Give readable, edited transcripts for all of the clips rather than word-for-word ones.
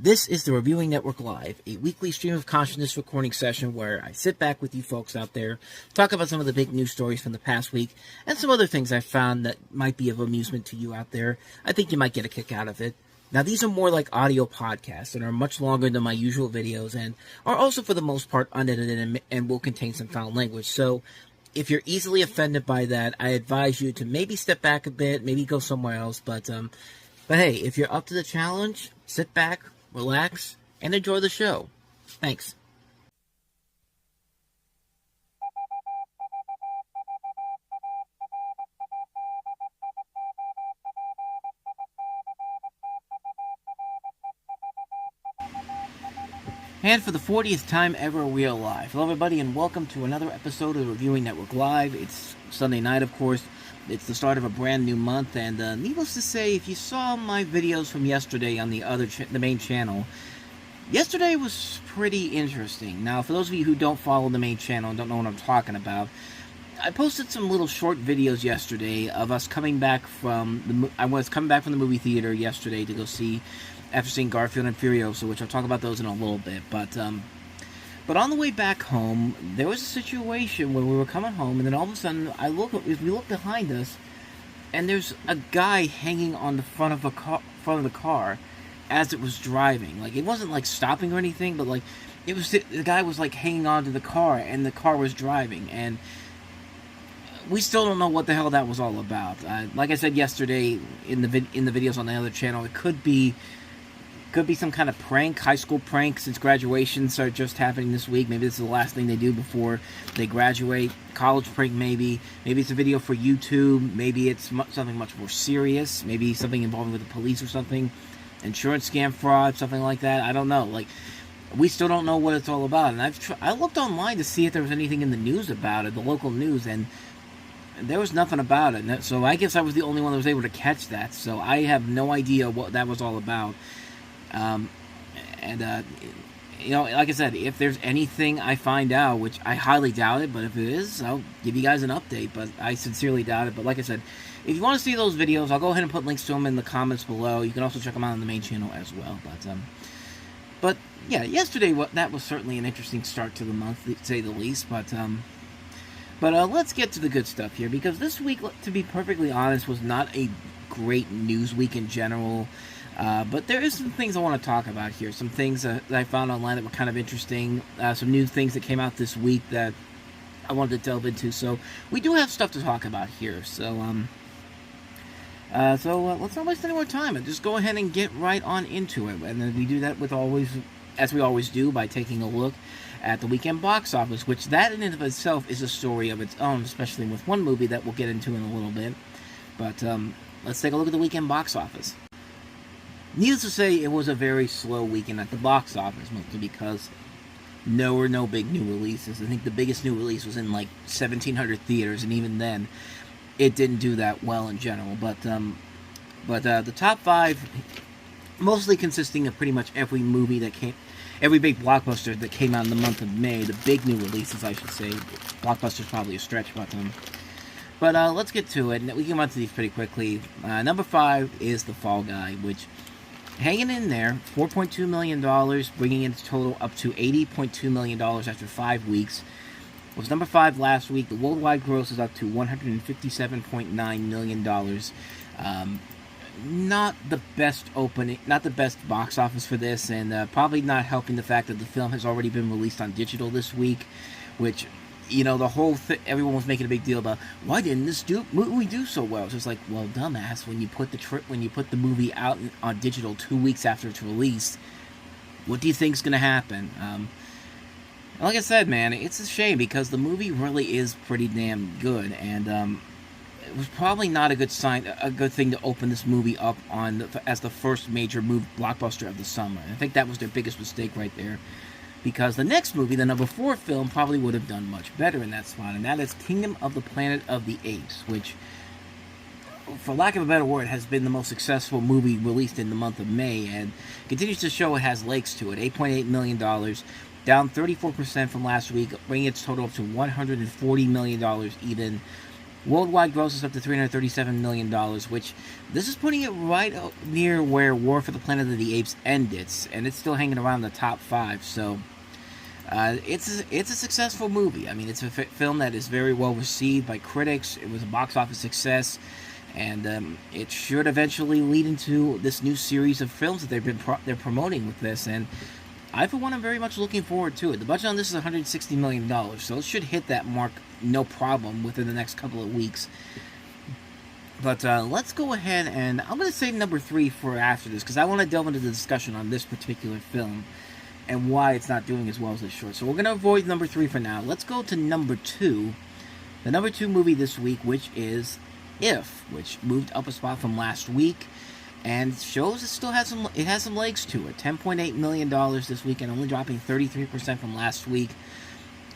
This is the Reviewing Network Live, a weekly stream of consciousness recording session where I sit back with you folks out there, talk about some of the big news stories from the past week, and some other things I found that might be of amusement to you out there. I think you might get a kick out of it. Now, these are more like audio podcasts and are much longer than my usual videos and are also, for the most part, unedited and will contain some foul language. So, if you're easily offended by that, I advise you to maybe step back a bit, maybe go somewhere else. But hey, if you're up to the challenge, sit back, relax, and enjoy the show. Thanks. And for the 40th time ever, we are live. Hello, everybody, and welcome to another episode of Reviewing Network Live. It's Sunday night, of course. It's the start of a brand new month, and needless to say, if you saw my videos from yesterday on the main channel, yesterday was pretty interesting. Now, for those of you who don't follow the main channel and don't know what I'm talking about, I posted some little short videos yesterday of us coming back from I was coming back from the movie theater yesterday to go see, after seeing Garfield and Furiosa, which I'll talk about those in a little bit. But on the way back home, there was a situation where we were coming home, and then all of a sudden, we look behind us, and there's a guy hanging on the front of the car as it was driving. Like, it wasn't like stopping or anything, but like the guy was like hanging on to the car, and the car was driving, and we still don't know what the hell that was all about. Like I said yesterday in the videos on the other channel, it could be some kind of prank, high school prank, since graduations are just happening this week. Maybe this is the last thing they do before they graduate. College prank, maybe. Maybe it's a video for YouTube. Maybe it's something much more serious. Maybe something involving with the police or something. Insurance scam fraud, something like that. I don't know. Like, we still don't know what it's all about. And I looked online to see if there was anything in the news about it, the local news, and there was nothing about it. So I guess I was the only one that was able to catch that. So I have no idea what that was all about. You know, like I said, if there's anything I find out, which I highly doubt it, but if it is, I'll give you guys an update, but I sincerely doubt it. But like I said, if you want to see those videos, I'll go ahead and put links to them in the comments below. You can also check them out on the main channel as well. But yeah, yesterday, that was certainly an interesting start to the month, to say the least. But let's get to the good stuff here, because this week, to be perfectly honest, was not a great news week in general. But there is some things I want to talk about here. Some things that I found online that were kind of interesting. Some new things that came out this week that I wanted to delve into. So we do have stuff to talk about here. So let's not waste any more time and just go ahead and get right on into it. And then we do that as we always do, by taking a look at the weekend box office, which that in and of itself is a story of its own, especially with one movie that we'll get into in a little bit. But let's take a look at the weekend box office. Needless to say, it was a very slow weekend at the box office, mostly because there were no big new releases. I think the biggest new release was in like 1,700 theaters, and even then, it didn't do that well in general. But the top five, mostly consisting of pretty much every big blockbuster that came out in the month of May. The big new releases, I should say. Blockbuster's probably a stretch, but let's get to it. We can run through these pretty quickly. Number 5 is The Fall Guy, which, hanging in there, $4.2 million, bringing its total up to $80.2 million after 5 weeks. It was number 5 last week. The worldwide gross is up to $157.9 million. Not the best box office for this, and probably not helping the fact that the film has already been released on digital this week, which, you know, the whole thing, everyone was making a big deal about, why didn't this movie do so well? It's just like, well, dumbass, when you put the movie out on digital 2 weeks after it's released, what do you think's going to happen? Like I said, man, it's a shame, because the movie really is pretty damn good, and it was probably not a good thing to open this movie up as the first major blockbuster of the summer. And I think that was their biggest mistake right there. Because the next movie, the number 4 film, probably would have done much better in that spot, and that is Kingdom of the Planet of the Apes, which, for lack of a better word, has been the most successful movie released in the month of May, and continues to show it has legs to it. $8.8 million, down 34% from last week, bringing its total up to $140 million even, Worldwide gross is up to $337 million, which this is putting it right near where War for the Planet of the Apes ended, and it's still hanging around the top 5, so it's a successful movie. I mean, it's a film that is very well received by critics. It was a box office success, and it should eventually lead into this new series of films that they're promoting with this, and I, for one, am very much looking forward to it. The budget on this is $160 million, so it should hit that mark no problem within the next couple of weeks. But let's go ahead, and I'm going to save number 3 for after this, because I want to delve into the discussion on this particular film and why it's not doing as well as it should. So we're going to avoid number 3 for now. Let's go to number 2. The number 2 movie this week, which is If, which moved up a spot from last week, and shows it still has some legs to it. $10.8 million this week, and only dropping 33% from last week.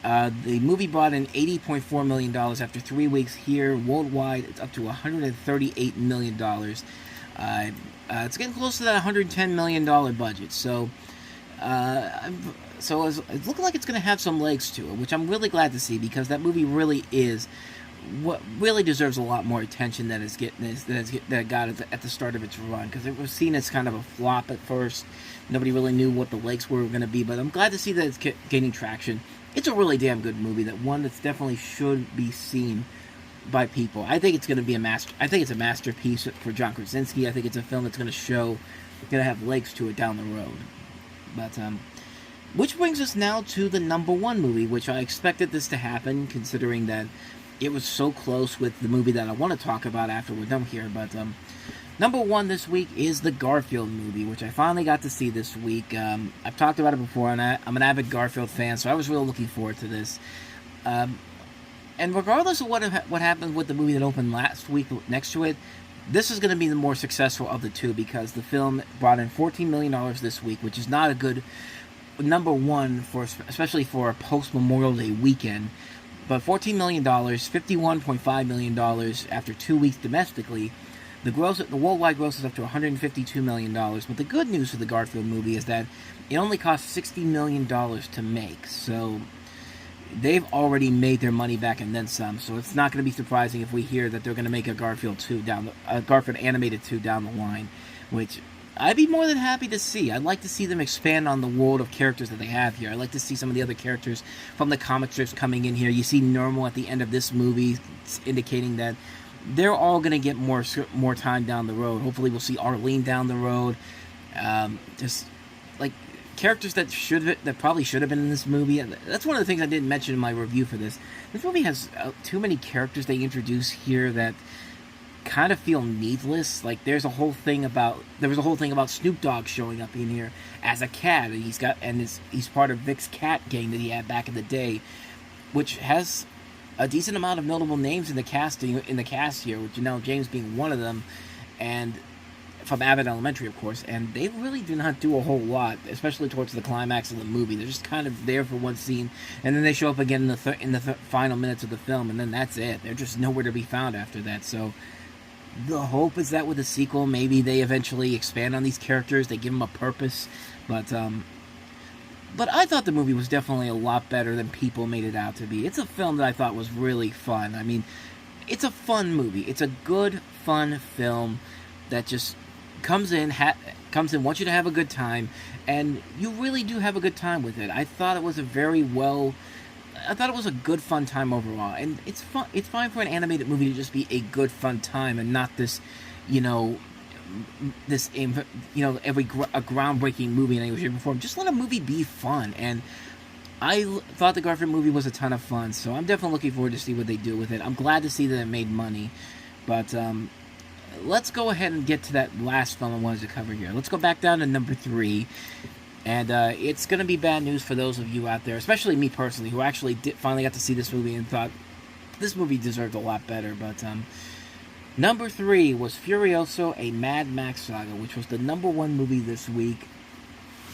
The movie brought in $80.4 million after 3 weeks here. Worldwide, it's up to $138 million. It's getting close to that $110 million budget. So it's looking like it's going to have some legs to it, which I'm really glad to see, because that movie really is what really deserves a lot more attention than it got at the start of its run, because it was seen as kind of a flop at first. Nobody really knew what the legs were going to be, but I'm glad to see that it's gaining traction. It's a really damn good movie, that one that's definitely should be seen by people. I think it's going to be I think it's a masterpiece for John Krasinski. I think it's a film that's going to have legs to it down the road. But which brings us now to the number 1 movie, which I expected this to happen, considering that it was so close with the movie that I want to talk about after we're done here. But number 1 this week is the Garfield movie, which I finally got to see this week. I've talked about it before, and I'm an avid Garfield fan, so I was really looking forward to this. And regardless of what happened with the movie that opened last week next to it, this is going to be the more successful of the two, because the film brought in $14 million this week, which is not a good number 1 especially for a post-Memorial Day weekend. But $14 million, $51.5 million after 2 weeks domestically. The worldwide gross is up to $152 million. But the good news for the Garfield movie is that it only cost $60 million to make. So they've already made their money back and then some. So it's not going to be surprising if we hear that they're going to make a Garfield animated 2 down the line, which I'd be more than happy to see. I'd like to see them expand on the world of characters that they have here. I'd like to see some of the other characters from the comic strips coming in here. You see Normal at the end of this movie, indicating that they're all going to get more time down the road. Hopefully we'll see Arlene down the road. Just like characters that probably should have been in this movie. That's one of the things I didn't mention in my review for this. This movie has too many characters they introduce here that kind of feel needless. Like there was a whole thing about Snoop Dogg showing up in here as a cat. He's part of Vic's cat gang that he had back in the day, which has a decent amount of notable names in the cast here, which James being one of them, and from Abbott Elementary, of course. And they really do not do a whole lot, especially towards the climax of the movie. They're just kind of there for one scene, and then they show up again in the final minutes of the film, and then that's it. They're just nowhere to be found after that. So the hope is that with the sequel, maybe they eventually expand on these characters, they give them a purpose, but I thought the movie was definitely a lot better than people made it out to be. It's a film that I thought was really fun. I mean, it's a fun movie. It's a good, fun film that just comes in, wants you to have a good time, and you really do have a good time with it. I thought it was a good, fun time overall, and it's fun. It's fine for an animated movie to just be a good, fun time, and not this, a groundbreaking movie in any way, shape, or form. Just let a movie be fun, and I thought the Garfield movie was a ton of fun, so I'm definitely looking forward to see what they do with it. I'm glad to see that it made money, but let's go ahead and get to that last film I wanted to cover here. Let's go back down to number 3. And it's going to be bad news for those of you out there, especially me personally, who actually finally got to see this movie and thought this movie deserved a lot better. But number 3 was Furiosa, a Mad Max saga, which was the number 1 movie this week,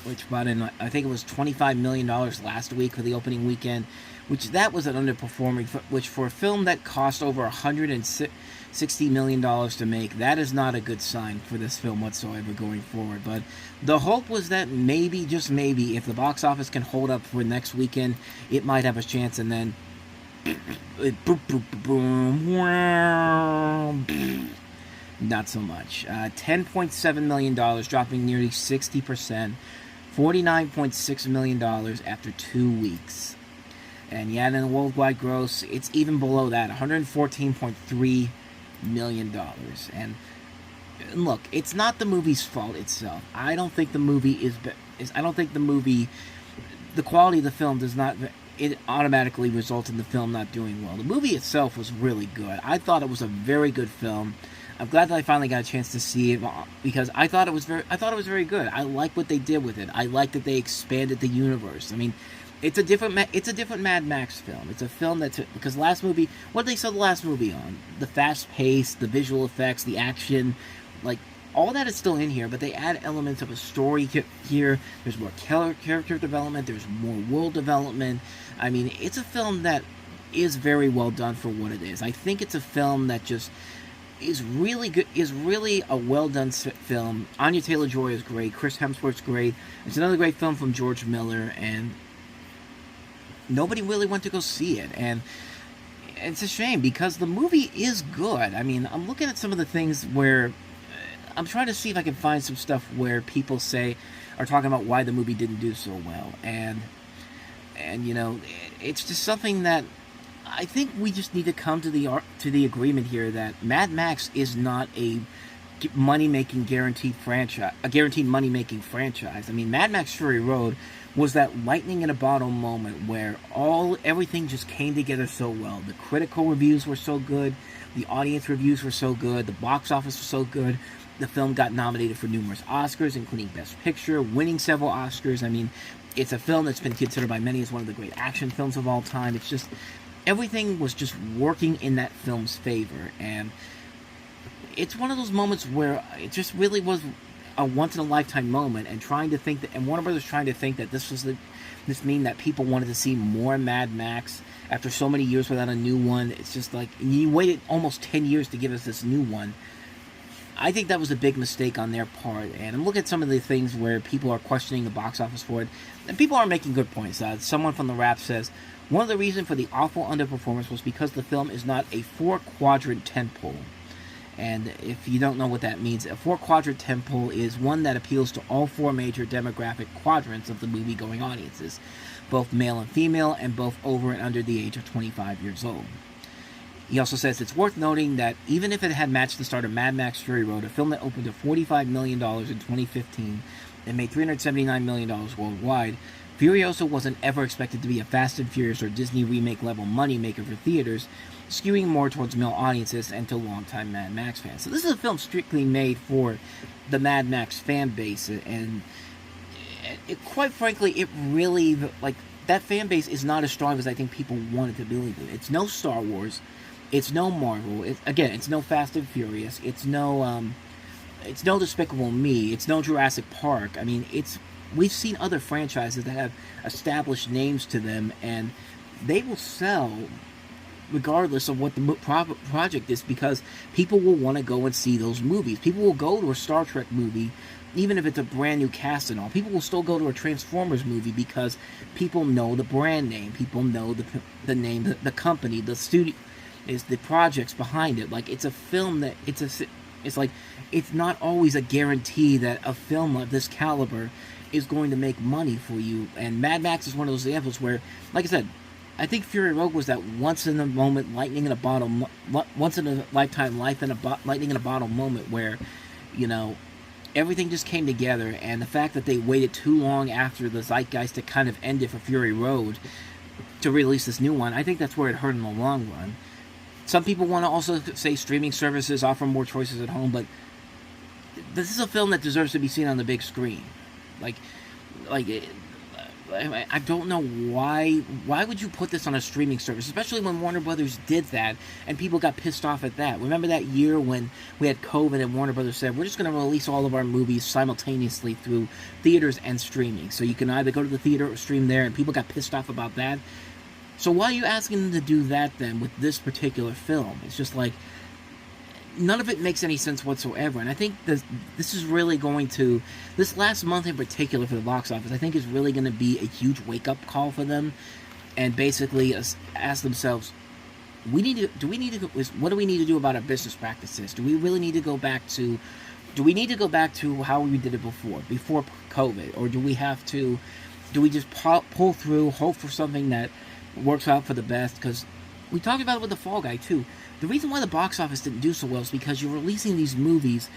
which brought in, I think it was $25 million last week for the opening weekend, which that was an underperforming, which for a film that cost over $160 million to make, that is not a good sign for this film whatsoever going forward. But the hope was that maybe, just maybe, if the box office can hold up for next weekend, it might have a chance, and then Not so much. $10.7 million, dropping nearly 60%. $49.6 million after 2 weeks. And yet in the worldwide gross, it's even below that, $114.3 million. And look, it's not the movie's fault itself. I don't think the movie I don't think the movie, the quality of the film does not, it automatically results in the film not doing well. The movie itself was really good. I thought it was a very good film. I'm glad that I finally got a chance to see it because I thought it was very good. I like what they did with it. I like that they expanded the universe. I mean, it's a different Mad Max film. It's a film because last movie, what did they sell the last movie on? The fast pace, the visual effects, the action, like all that is still in here, but they add elements of a story here. There's more character development. There's more world development. I mean, it's a film that is very well done for what it is. I think it's a film that just is really good, is really a well done film. Anya Taylor-Joy is great. Chris Hemsworth's great. It's another great film from George Miller, and nobody really went to go see it. And it's a shame because the movie is good. I mean, I'm looking at some of the things where I'm trying to see if I can find some stuff where people are talking about why the movie didn't do so well. And you know, it's just something that I think we just need to come to the agreement here that Mad Max is not a money-making guaranteed franchise, a guaranteed money-making franchise. I mean, Mad Max Fury Road was that lightning in a bottle moment where everything just came together so well. The critical reviews were so good, the audience reviews were so good, the box office was so good. The film got nominated for numerous Oscars, including Best Picture, winning several Oscars. I mean, it's a film that's been considered by many as one of the great action films of all time. It's just everything was just working in that film's favor, and it's one of those moments where it just really was a once-in-a-lifetime moment, and Warner Brothers trying to think that this mean that people wanted to see more Mad Max after so many years without a new one. It's just like, you waited almost 10 years to give us this new one. I think that was a big mistake on their part, and I'm looking at some of the things where people are questioning the box office for it, and people are making good points. Someone from the Wrap says, one of the reasons for the awful underperformance was because the film is not a 4-quadrant tentpole. And if you don't know what that means, a 4-quadrant tentpole is one that appeals to all 4 major demographic quadrants of the movie-going audiences, both male and female, and both over and under the age of 25 years old. He also says it's worth noting that even if it had matched the start of Mad Max Fury Road, a film that opened to $45 million in 2015 and made $379 million worldwide, Furiosa wasn't ever expected to be a Fast and Furious or Disney remake-level moneymaker for theaters, skewing more towards male audiences and to longtime Mad Max fans. So this is a film strictly made for the Mad Max fan base, and quite frankly, it really, like, that fan base is not as strong as I think people want it to believe. It's no Star Wars, it's no Marvel, it's no Fast and Furious, it's no Despicable Me, it's no Jurassic Park. I mean, we've seen other franchises that have established names to them, and they will sell regardless of what the project is, because people will want to go and see those movies. People will go to a Star Trek movie, even if it's a brand new cast and all. People will still go to a Transformers movie because people know the brand name, people know the name, the company, the studio, is the projects behind it. Like, it's a film that it's not always a guarantee that a film of this caliber is going to make money for you. And Mad Max is one of those examples where, like I said, I think Fury Road was that once-in-a-moment lightning in a bottle, once-in-a-lifetime lightning in a bottle moment where, you know, everything just came together. And the fact that they waited too long after the zeitgeist to kind of end it for Fury Road to release this new one, I think that's where it hurt in the long run. Some people want to also say streaming services offer more choices at home, but this is a film that deserves to be seen on the big screen. I don't know why would you put this on a streaming service, especially when Warner Brothers did that and people got pissed off at that. Remember that year when we had COVID and Warner Brothers said, we're just going to release all of our movies simultaneously through theaters and streaming, so you can either go to the theater or stream there, and people got pissed off about that. So why are you asking them to do that then with this particular film? It's just like, none of it makes any sense whatsoever. And I think this is really going to, this last month in particular for the box office, I think is really going to be a huge wake-up call for them. and basically ask themselves, what do we need to do about our business practices? Do we really need to go back to how we did it before COVID, or do we just pull through, hope for something that works out for the best? Because we talked about it with The Fall Guy too. The reason why the box office didn't do so well is because you're releasing these movies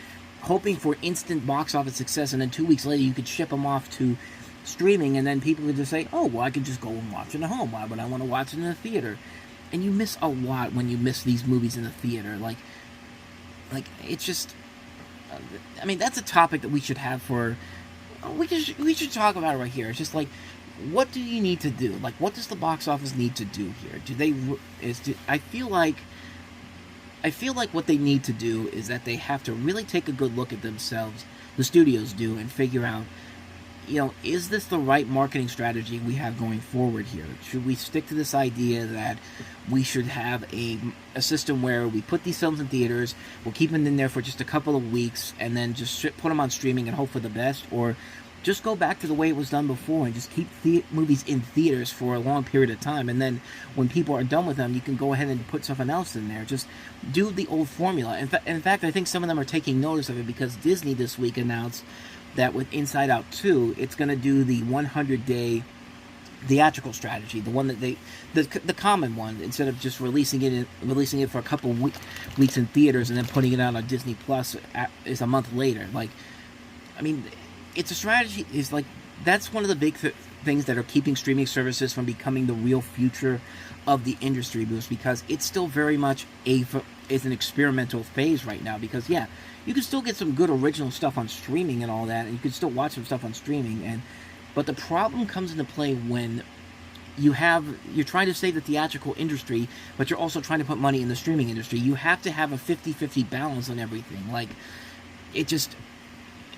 hoping for instant box office success, and then 2 weeks later you could ship them off to streaming, and then people would just say, oh, well, I could just go and watch it at home. Why would I want to watch it in the theater? And you miss a lot when you miss these movies in the theater. Like it's just, I mean, that's a topic that we should have for, we should talk about it right here. It's just like, what do you need to do? Like, what does the box office need to do here? I feel like what they need to do is that they have to really take a good look at themselves, the studios do, and figure out, is this the right marketing strategy we have going forward here? Should we stick to this idea that we should have a system where we put these films in theaters, we'll keep them in there for just a couple of weeks, and then just put them on streaming and hope for the best? Or just go back to the way it was done before and just keep movies in theaters for a long period of time, and then when people are done with them, you can go ahead and put something else in there. Just do the old formula. In fact, I think some of them are taking notice of it, because Disney this week announced that with Inside Out 2, it's going to do the 100-day theatrical strategy, the one that the common one, instead of just releasing it for a couple weeks in theaters and then putting it out on Disney Plus is a month later. Like, I mean, it's a strategy. Is like, that's one of the big things that are keeping streaming services from becoming the real future of the industry, because it's still very much is an experimental phase right now. Because you can still get some good original stuff on streaming and all that, and you can still watch some stuff on streaming, but the problem comes into play when you're trying to save the theatrical industry, but you're also trying to put money in the streaming industry. You have to have a 50-50 balance on everything. Like, it just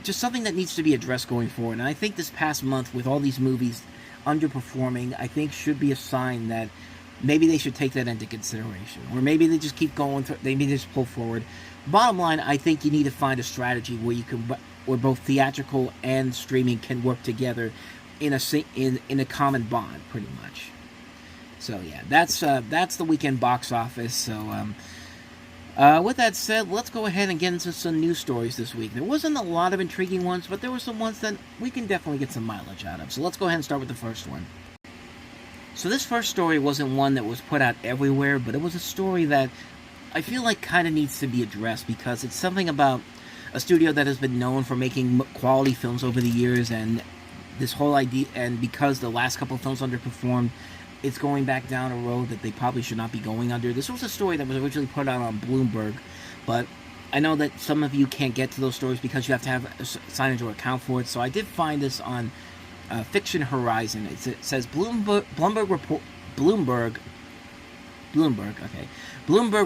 something that needs to be addressed going forward. And I think this past month, with all these movies underperforming, I think should be a sign that maybe they should take that into consideration, or maybe they just keep going. Maybe they just pull forward. Bottom line, I think you need to find a strategy where both theatrical and streaming can work together in a common bond, pretty much. So that's the weekend box office. So with that said, let's go ahead and get into some news stories this week. There wasn't a lot of intriguing ones, but there were some ones that we can definitely get some mileage out of. So let's go ahead and start with the first one. So this first story wasn't one that was put out everywhere, but it was a story that I feel like kind of needs to be addressed, because it's something about a studio that has been known for making quality films over the years, and this whole idea, and because the last couple of films underperformed, it's going back down a road that they probably should not be going under. This was a story that was originally put out on Bloomberg, but I know that some of you can't get to those stories because you have to have a signage or account for it, so I did find this on Fiction Horizon. It says Bloomberg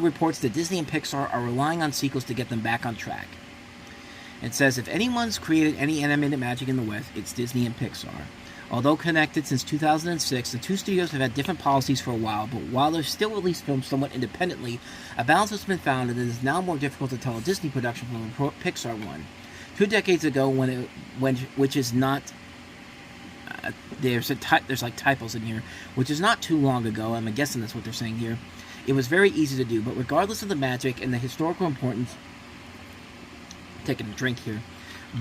reports that Disney and Pixar are relying on sequels to get them back on track. It says, if anyone's created any animated magic in the West, it's Disney and Pixar. Although connected since 2006, the two studios have had different policies for a while, but while they've still released films somewhat independently, a balance has been found, and it is now more difficult to tell a Disney production from a Pixar one. 2 decades ago, which is not... there's like typos in here, which is not too long ago, I'm guessing that's what they're saying here. It was very easy to do, but regardless of the magic and the historical importance, taking a drink here,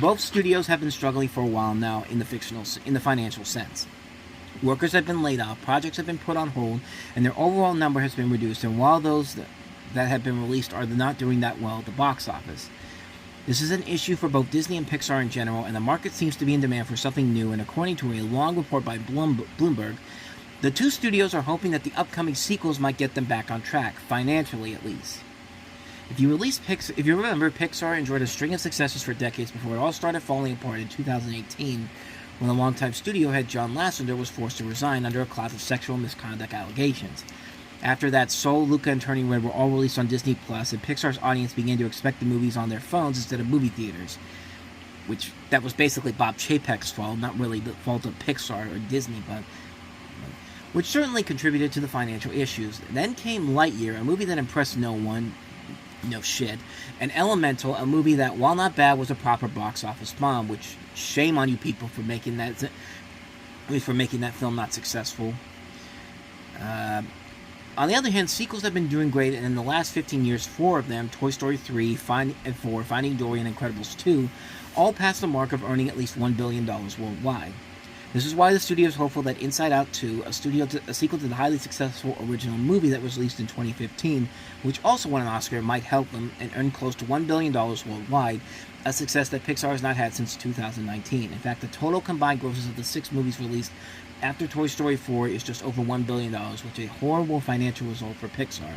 both studios have been struggling for a while now in the financial sense. Workers have been laid off, projects have been put on hold, and their overall number has been reduced, and while those that have been released are not doing that well at the box office. This is an issue for both Disney and Pixar in general, and the market seems to be in demand for something new, and according to a long report by Bloomberg, the two studios are hoping that the upcoming sequels might get them back on track, financially at least. If you remember, Pixar enjoyed a string of successes for decades before it all started falling apart in 2018, when the longtime studio head John Lasseter was forced to resign under a cloud of sexual misconduct allegations. After that, Soul, Luca, and Turning Red were all released on Disney Plus, and Pixar's audience began to expect the movies on their phones instead of movie theaters. That was basically Bob Chapek's fault, not really the fault of Pixar or Disney, but which certainly contributed to the financial issues. Then came Lightyear, a movie that impressed no one, no shit, and Elemental, a movie that, while not bad, was a proper box office bomb, which, shame on you people for making that film not successful. Uh, on the other hand, sequels have been doing great, and in the last 15 years, 4 of them, Toy Story 3, and 4, Finding Dory, and Incredibles 2, all passed the mark of earning at least $1 billion worldwide. This is why the studio is hopeful that Inside Out 2, a sequel to the highly successful original movie that was released in 2015, which also won an Oscar, might help them and earn close to $1 billion worldwide, a success that Pixar has not had since 2019. In fact, the total combined grosses of the 6 movies released after Toy Story 4 is just over $1 billion, which is a horrible financial result for Pixar.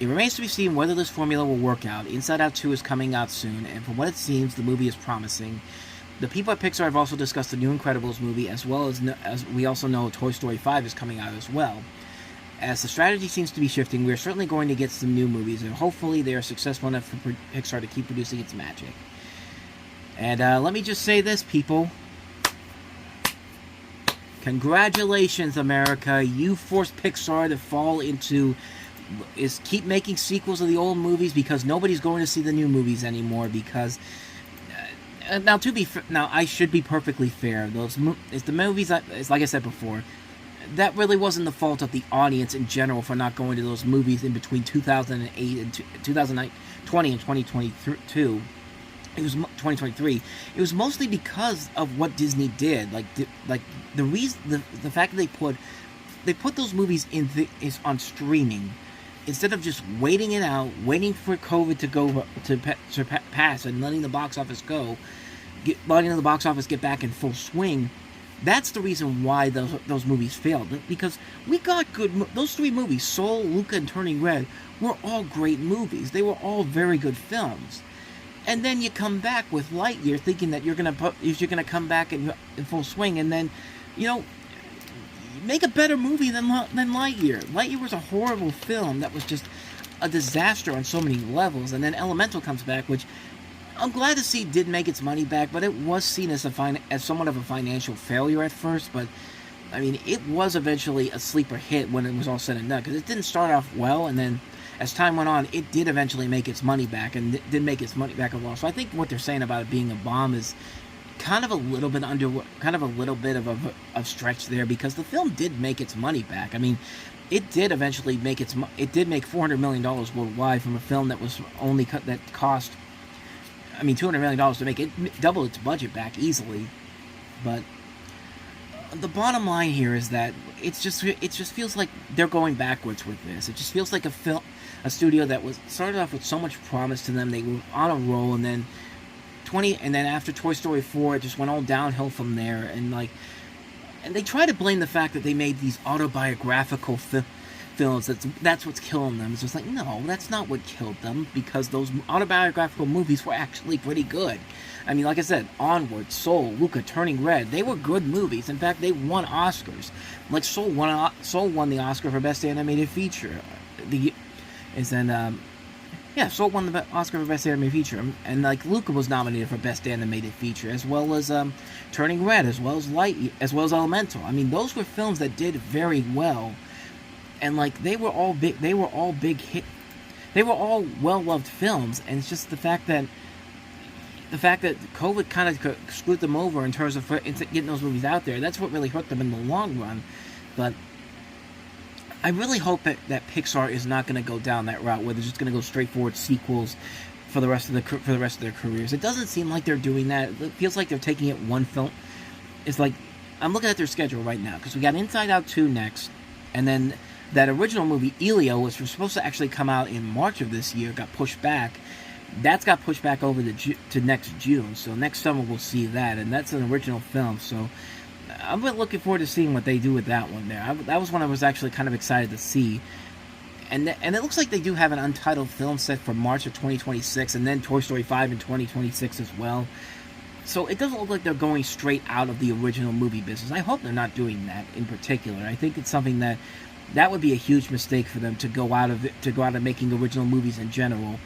It remains to be seen whether this formula will work out. Inside Out 2 is coming out soon, and from what it seems, the movie is promising. The people at Pixar have also discussed the new Incredibles movie, as well as we also know Toy Story 5 is coming out as well. As the strategy seems to be shifting, we are certainly going to get some new movies, and hopefully they are successful enough for Pixar to keep producing its magic. And let me just say this, people. Congratulations, America. You forced Pixar to fall into... keep making sequels of the old movies because nobody's going to see the new movies anymore because... Now, I should be perfectly fair. It's the movies, it's like I said before, that really wasn't the fault of the audience in general for not going to those movies in between 2008 and 2020 and 2022. It was 2023. It was mostly because of what Disney did. The fact that they put those movies is on streaming instead of just waiting it out, waiting for COVID to pass and letting the box office get back in full swing. That's the reason why those movies failed. Because we got those 3 movies, Soul, Luca, and Turning Red, were all great movies. They were all very good films. And then you come back with Lightyear, thinking that you're gonna come back in full swing, and then, make a better movie than Lightyear. Lightyear was a horrible film that was just a disaster on so many levels. And then Elemental comes back, which I'm glad to see did make its money back, but it was seen as somewhat of a financial failure at first. But I mean, it was eventually a sleeper hit when it was all said and done, because it didn't start off well, and then as time went on, it did eventually make its money back, and it did make its money back a lot. So I think what they're saying about it being a bomb is kind of a little bit of a stretch there, because the film did make its money back. I mean, it did eventually make it did make $400 million worldwide from a film that was that cost, $200 million to make. It doubled its budget back easily. But the bottom line here is that it just feels like they're going backwards with this. It just feels like a studio that was started off with so much promise to them. They were on a roll, and then after Toy Story 4, it just went all downhill from there. And they try to blame the fact that they made these autobiographical films. That's what's killing them. It's just like, no, that's not what killed them, because those autobiographical movies were actually pretty good. I mean, like I said, Onward, Soul, Luca, Turning Red, they were good movies. In fact, they won Oscars. Like Soul won the Oscar for Best Animated Feature. Soul won the Oscar for Best Animated Feature, and Luca was nominated for Best Animated Feature, as well as Turning Red, as well as Elemental. I mean, those were films that did very well, and they were all big. They were all big hit. They were all well-loved films, and it's just the fact that COVID kind of screwed them over in terms of getting those movies out there. That's what really hurt them in the long run. But I really hope that Pixar is not going to go down that route where they're just going to go straightforward sequels for the rest of their careers. It doesn't seem like they're doing that. It feels like they're taking it one film. It's like, I'm looking at their schedule right now, because we got Inside Out 2 next, and then that original movie Elio, which was supposed to actually come out in March of this year, got pushed back. That's got pushed back over to next June. So next summer we'll see that, and that's an original film. So I'm really looking forward to seeing what they do with that one there. That was one I was actually kind of excited to see. And it looks like they do have an untitled film set for March of 2026, and then Toy Story 5 in 2026 as well. So it doesn't look like they're going straight out of the original movie business. I hope they're not doing that in particular. I think it's something that would be a huge mistake for them to go out of making original movies in general.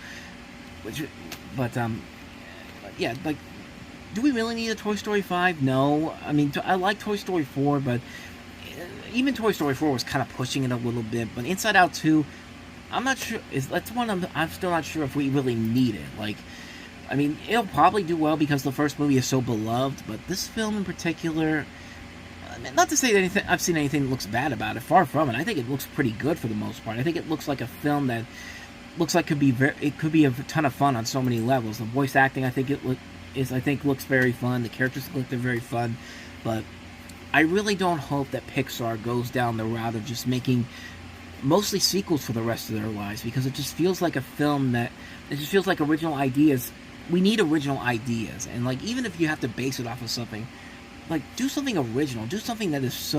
Do we really need a Toy Story 5? No. I mean, I like Toy Story 4, but even Toy Story 4 was kind of pushing it a little bit. But Inside Out 2, I'm not sure. That's one I'm still not sure if we really need it. It'll probably do well because the first movie is so beloved, but this film in particular, mean, not to say that anything I've seen anything that looks bad about it. Far from it. I think it looks pretty good for the most part. I think it looks like a film that looks like it could be a ton of fun on so many levels. The voice acting, I think looks very fun. The characters look they're very fun, but I really don't hope that Pixar goes down the route of just making mostly sequels for the rest of their lives, because it just feels like a film that it just feels like original ideas. We need original ideas, and like even if you have to base it off of something, like do something original, do something that's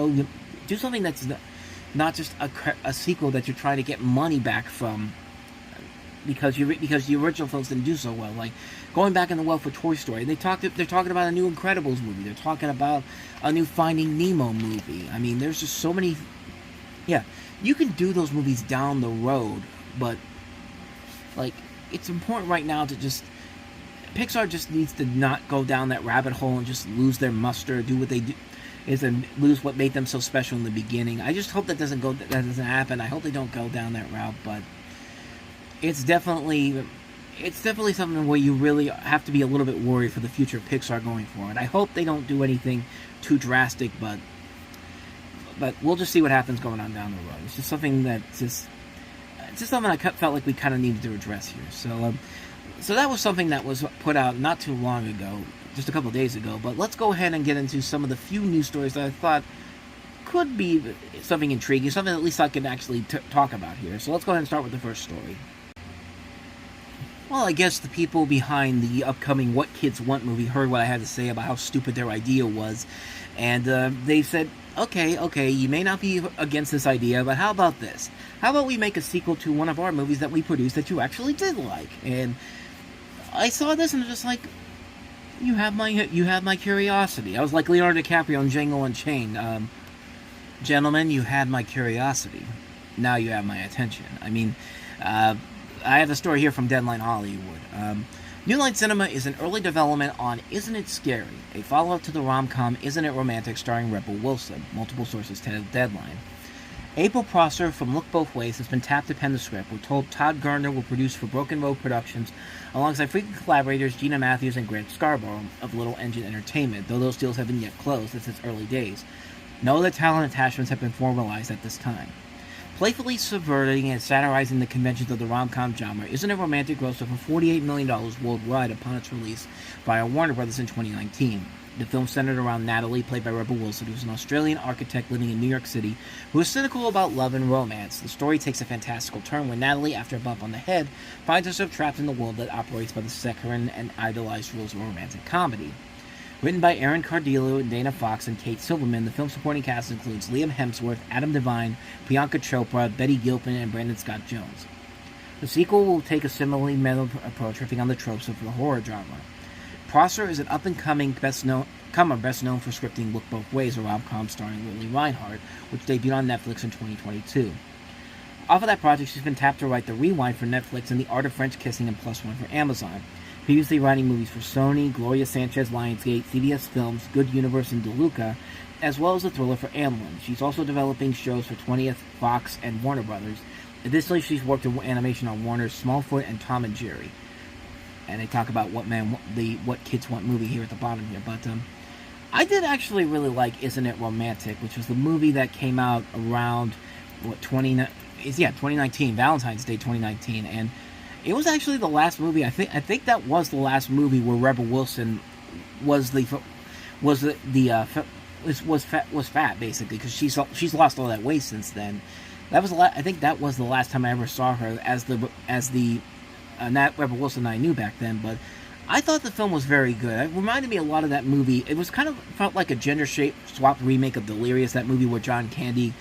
not just a sequel that you're trying to get money back from because the original films didn't do so well. Like going back in the well for Toy Story, they're talking about a new Incredibles movie. They're talking about a new Finding Nemo movie. I mean, there's just so many. Yeah, you can do those movies down the road, but like it's important right now to just. Pixar just needs to not go down that rabbit hole and just lose their muster, do what they do, and lose what made them so special in the beginning. I just hope that doesn't happen. I hope they don't go down that route, but it's definitely something where you really have to be a little bit worried for the future of Pixar going forward. I hope they don't do anything too drastic, but we'll just see what happens going on down the road. It's just something it's just something I felt like we kind of needed to address here. So that was something that was put out not too long ago, just a couple of days ago. But let's go ahead and get into some of the few news stories that I thought could be something intriguing, something at least I can actually talk about here. So let's go ahead and start with the first story. Well, I guess the people behind the upcoming What Kids Want movie heard what I had to say about how stupid their idea was. And they said, okay, you may not be against this idea, but how about this? How about we make a sequel to one of our movies that we produced that you actually did like? And I saw this and I was just like, you have my curiosity. I was like Leonardo DiCaprio in Django Unchained. Gentlemen, you had my curiosity. Now you have my attention. I mean, I have a story here from Deadline Hollywood. New Line Cinema is in early development on Isn't It Scary? A follow-up to the rom-com Isn't It Romantic starring Rebel Wilson. Multiple sources tell Deadline. April Prosser from Look Both Ways has been tapped to pen the script. We're told Todd Garner will produce for Broken Road Productions alongside frequent collaborators Gina Matthews and Grant Scarborough of Little Engine Entertainment, though those deals haven't yet closed as it's early days. No other talent attachments have been formalized at this time. Playfully subverting and satirizing the conventions of the rom-com genre, Isn't It Romantic grossed over $48 million worldwide upon its release via Warner Brothers in 2019. The film centered around Natalie, played by Rebel Wilson, who's an Australian architect living in New York City, who is cynical about love and romance. The story takes a fantastical turn when Natalie, after a bump on the head, finds herself trapped in the world that operates by the saccharine and idolized rules of romantic comedy. Written by Aaron Cardillo, Dana Fox, and Kate Silverman, the film's supporting cast includes Liam Hemsworth, Adam Devine, Priyanka Chopra, Betty Gilpin, and Brandon Scott Jones. The sequel will take a similarly meta approach, riffing on the tropes of the horror genre. Prosser is an up-and-coming best known for scripting Look Both Ways, a rom-com starring Lily Reinhardt, which debuted on Netflix in 2022. Off of that project, she's been tapped to write The Rewind for Netflix and The Art of French Kissing and Plus One for Amazon. Previously writing movies for Sony, Gloria Sanchez Lionsgate, CBS Films, Good Universe, and DeLuca, as well as a thriller for Amblin. She's also developing shows for 20th, Fox, and Warner Brothers. Additionally, she's worked in animation on Warner's Smallfoot and Tom and Jerry. And they talk about What Kids Want movie here at the bottom here. But I did actually really like Isn't It Romantic, which was the movie that came out around 2019, Valentine's Day 2019, and it was actually the last movie. I think that was the last movie where Rebel Wilson was fat basically, because she's lost all that weight since then. I think that was the last time I ever saw her as the not Rebel Wilson I knew back then. But I thought the film was very good. It reminded me a lot of that movie. It was felt like a gender swapped remake of Delirious, that movie where John Candy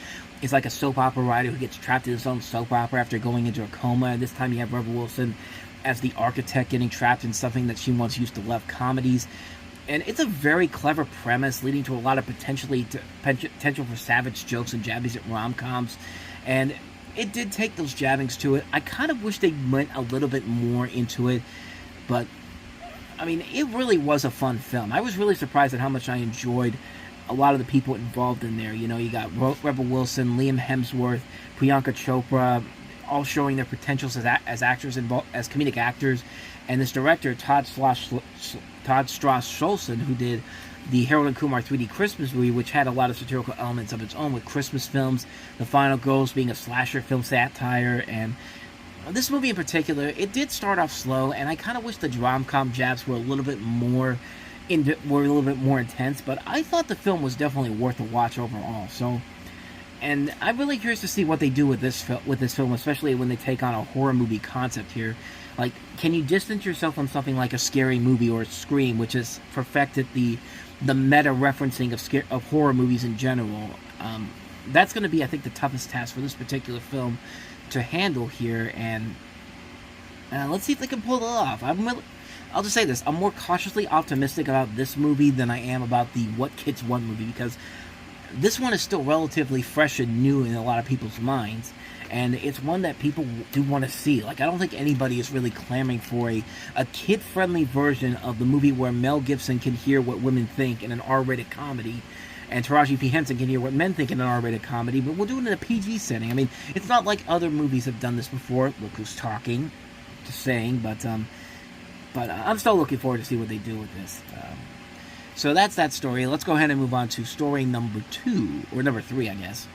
is like a soap opera writer who gets trapped in his own soap opera after going into a coma. And this time you have Rebel Wilson as the architect getting trapped in something that she once used to love, comedies. And it's a very clever premise, leading to a lot of potential for savage jokes and jabbies at rom-coms. And it did take those jabbings to it. I kind of wish they went a little bit more into it. But, I mean, it really was a fun film. I was really surprised at how much I enjoyed a lot of the people involved in there. You know, you got Rebel Wilson, Liam Hemsworth, Priyanka Chopra, all showing their potentials as actors, as comedic actors. And this director, Todd Strauss Scholson, who did the Harold and Kumar 3D Christmas movie, which had a lot of satirical elements of its own with Christmas films, The Final Girls being a slasher film satire, and this movie in particular, it did start off slow, and I kind of wish the rom-com jabs were a little bit more intense, but I thought the film was definitely worth a watch overall. So, and I'm really curious to see what they do with this film, especially when they take on a horror movie concept here. Like, can you distance yourself from something like a Scary Movie or Scream, which has perfected the meta referencing of horror movies in general? That's going to be, I think, the toughest task for this particular film to handle here, and let's see if they can pull it off. I'll just say this: I'm more cautiously optimistic about this movie than I am about the What Kids Want movie, because this one is still relatively fresh and new in a lot of people's minds, and it's one that people do want to see. Like, I don't think anybody is really clamoring for a kid-friendly version of the movie where Mel Gibson can hear what women think in an R-rated comedy, and Taraji P. Henson can hear what men think in an R-rated comedy, but we'll do it in a PG setting. I mean, it's not like other movies have done this before. Look who's talking, just saying, but I'm still looking forward to see what they do with this. So that's that story. Let's go ahead and move on to story number 2, or number 3, I guess.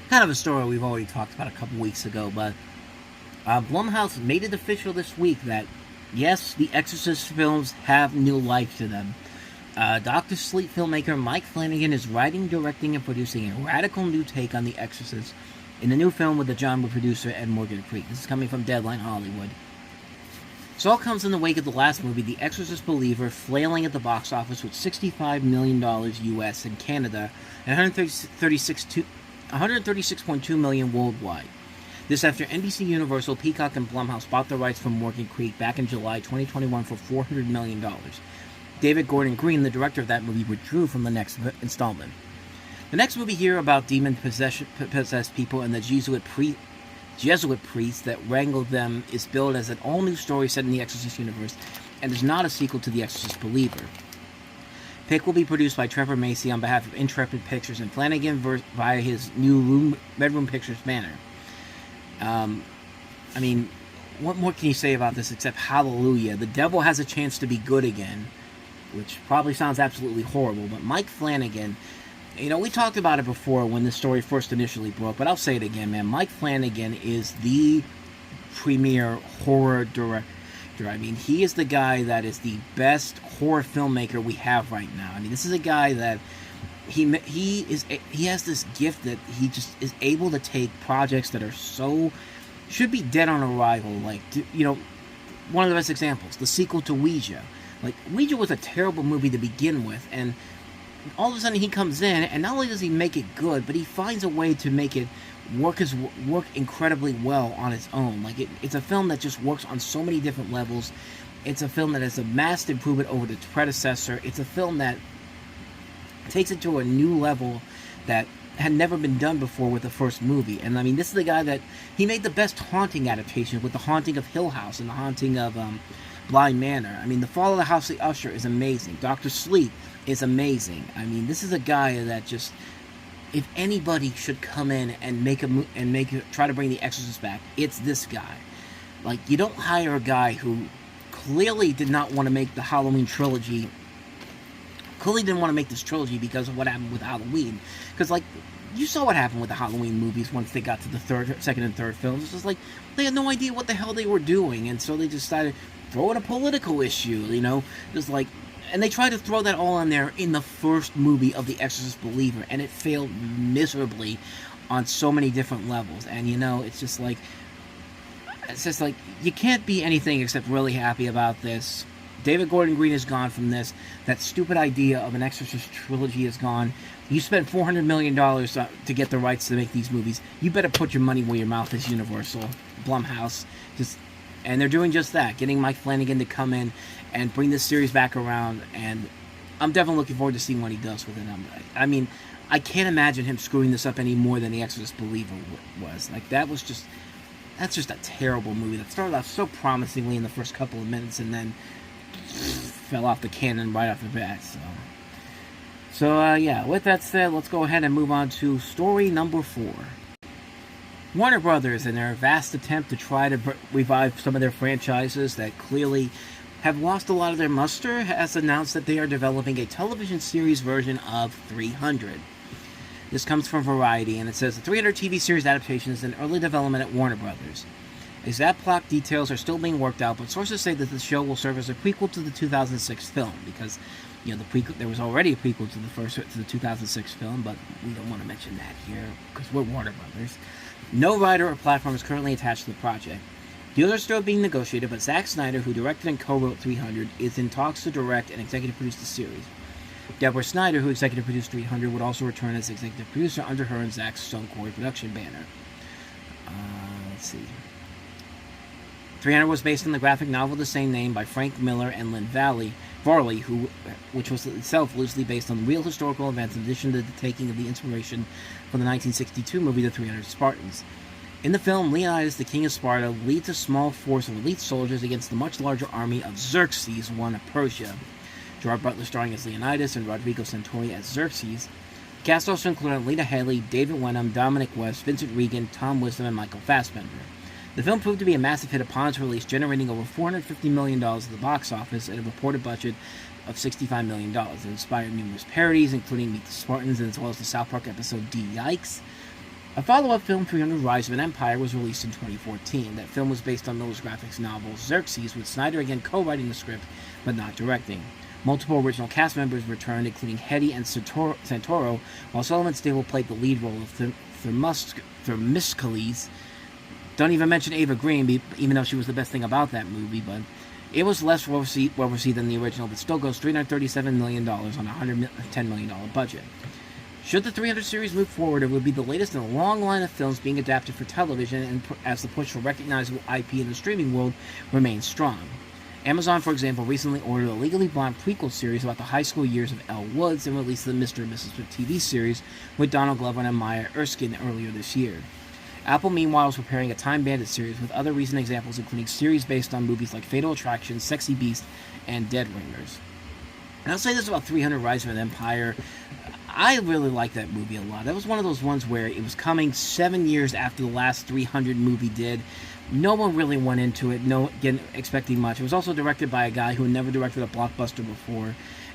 Kind of a story we've already talked about a couple weeks ago, but Blumhouse made it official this week that, yes, the Exorcist films have new life to them. Dr. Sleep filmmaker Mike Flanagan is writing, directing, and producing a radical new take on The Exorcist in a new film with the genre producer Ed Morgan Creek. This is coming from Deadline Hollywood. This all comes in the wake of the last movie, The Exorcist Believer, flailing at the box office with $65 million US in Canada and $136.2 million worldwide. This after NBC Universal, Peacock, and Blumhouse bought the rights from Morgan Creek back in July 2021 for $400 million. David Gordon Green, the director of that movie, withdrew from the next installment. The next movie here about demon-possessed people and the Jesuit priests that wrangled them is billed as an all-new story set in the Exorcist universe and is not a sequel to The Exorcist Believer. Pick will be produced by Trevor Macy on behalf of Intrepid Pictures and Flanagan via his new Red Room Pictures banner. I mean, what more can you say about this except hallelujah? The devil has a chance to be good again, which probably sounds absolutely horrible, but Mike Flanagan, you know, we talked about it before when this story first initially broke, but I'll say it again, man. Mike Flanagan is the premier horror director. I mean, he is the guy that is the best horror filmmaker we have right now. I mean, this is a guy that he has this gift that he just is able to take projects that are should be dead on arrival. Like, you know, one of the best examples, the sequel to Ouija. Like, Ouija was a terrible movie to begin with, and all of a sudden he comes in, and not only does he make it good, but he finds a way to make it work incredibly well on its own. Like, it's a film that just works on so many different levels. It's a film that is a massive improvement over its predecessor. It's a film that takes it to a new level that had never been done before with the first movie. And I mean, this is the guy that he made the best Haunting adaptations with The Haunting of Hill House and The Haunting of Blind Manor. I mean, The Fall of the House of Usher is amazing. Dr. Sleep is amazing. I mean, this is a guy that just, if anybody should come in and try to bring The Exorcist back, it's this guy. Like, you don't hire a guy who clearly did not want to make the Halloween trilogy. Clearly didn't want to make this trilogy because of what happened with Halloween. Because, like, you saw what happened with the Halloween movies once they got to the second and third films. It's just like, they had no idea what the hell they were doing, and so they just started throwing a political issue, you know? Just like, and they tried to throw that all in there in the first movie of The Exorcist Believer, and it failed miserably on so many different levels. And, you know, it's just like, you can't be anything except really happy about this. David Gordon Green is gone from this. That stupid idea of an Exorcist trilogy is gone. You spent $400 million to get the rights to make these movies. You better put your money where your mouth is, Universal, Blumhouse. And they're doing just that, getting Mike Flanagan to come in and bring this series back around. And I'm definitely looking forward to seeing what he does with it. I mean, I can't imagine him screwing this up any more than The Exorcist Believer was. Like, that's just a terrible movie that started off so promisingly in the first couple of minutes and then fell off the cannon right off the bat. So yeah, with that said, let's go ahead and move on to story number 4. Warner Brothers, in their vast attempt to try to revive some of their franchises that clearly have lost a lot of their muster, has announced that they are developing a television series version of 300. This comes from Variety, and it says the 300 TV series adaptation is in early development at Warner Brothers. Exact plot details are still being worked out, but sources say that the show will serve as a prequel to the 2006 film, because there was already a prequel to the 2006 film, but we don't want to mention that here because we're Warner Brothers. No writer or platform is currently attached to the project. Deals are still being negotiated, but Zack Snyder, who directed and co-wrote 300, is in talks to direct and executive produce the series. Deborah Snyder, who executive produced 300, would also return as executive producer under her and Zack's Stone Quarry production banner. Let's see. 300 was based on the graphic novel of the same name by Frank Miller and Lynn Varley, which was itself loosely based on real historical events, in addition to the taking of the inspiration from the 1962 movie The 300 Spartans. In the film, Leonidas, the king of Sparta, leads a small force of elite soldiers against the much larger army of Xerxes, one of Persia. Gerard Butler starring as Leonidas and Rodrigo Santoro as Xerxes. The cast also included Lena Headey, David Wenham, Dominic West, Vincent Regan, Tom Wisdom, and Michael Fassbender. The film proved to be a massive hit upon its release, generating over $450 million at the box office at a reported budget of $65 million. It inspired numerous parodies, including Meet the Spartans, as well as the South Park episode D Yikes. A follow-up film, 300 Rise of an Empire, was released in 2014. That film was based on Miller's graphics novel Xerxes, with Snyder again co-writing the script, but not directing. Multiple original cast members returned, including Headey and Santoro, while Sullivan Stable played the lead role of Themistocles. Don't even mention Ava Green, even though she was the best thing about that movie, but it was less well-received than the original, but still goes $337 million on a $110 million budget. Should the 300 series move forward, it would be the latest in a long line of films being adapted for television, and as the push for recognizable IP in the streaming world remains strong. Amazon, for example, recently ordered a Legally Blonde prequel series about the high school years of Elle Woods, and released the Mr. and Mrs. Smith TV series with Donald Glover and Maya Erskine earlier this year. Apple, meanwhile, is preparing a Time Bandit series, with other recent examples including series based on movies like Fatal Attraction, Sexy Beast, and Dead Ringers. And I'll say this about 300 Rise of an Empire. I really like that movie a lot. That was one of those ones where it was coming 7 years after the last 300 movie did. No one really went into it, expecting much. It was also directed by a guy who had never directed a blockbuster before,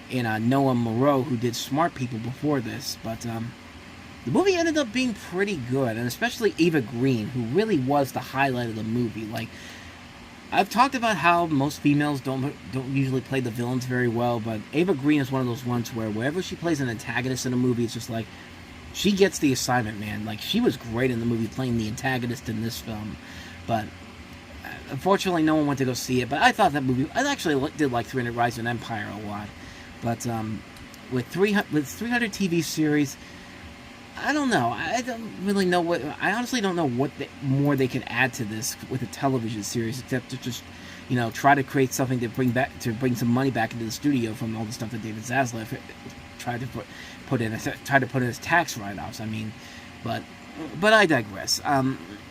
in Noah Moreau, who did Smart People before this. But the movie ended up being pretty good, and especially Eva Green, who really was the highlight of the movie. Like, I've talked about how most females don't usually play the villains very well, but Eva Green is one of those ones where wherever she plays an antagonist in a movie, it's just like, she gets the assignment, man. Like, she was great in the movie playing the antagonist in this film, but unfortunately no one went to go see it. But I thought that movie, I actually did like 300 Rise of an Empire a lot, but with 300 TV series, I don't know. I don't really know what. I honestly don't know what more they can add to this with a television series, except to just, try to create something to bring some money back into the studio from all the stuff that David Zaslav tried to put in as tax write-offs. I mean, but I digress.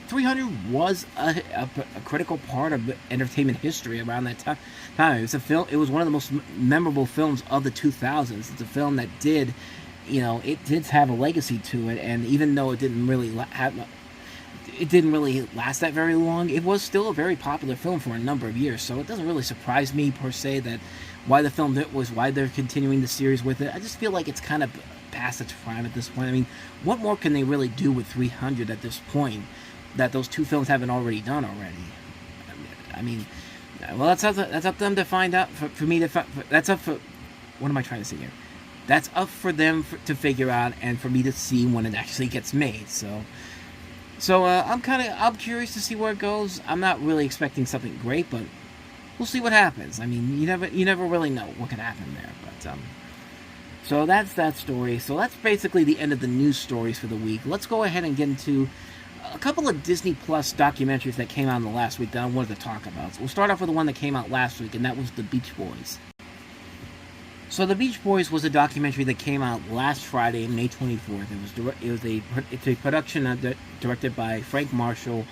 300 was a critical part of entertainment history around that time. It was a film. It was one of the most memorable films of the 2000s. It's a film that did. It did have a legacy to it, and even though it didn't really last that very long, it was still a very popular film for a number of years. So it doesn't really surprise me per se that why they're continuing the series with it. I just feel like it's kind of past its prime at this point. I mean, what more can they really do with 300 at this point that those two films haven't already done already? I mean, well, that's up to them to find out. What am I trying to say here? That's up for them to figure out, and for me to see when it actually gets made. So I'm curious to see where it goes. I'm not really expecting something great, but we'll see what happens. I mean, you never really know what can happen there. But so that's that story. So that's basically the end of the news stories for the week. Let's go ahead and get into a couple of Disney Plus documentaries that came out in the last week that I wanted to talk about. So we'll start off with the one that came out last week, and that was The Beach Boys. So The Beach Boys was a documentary that came out last Friday, May 24th. It's a production directed by Frank Marshall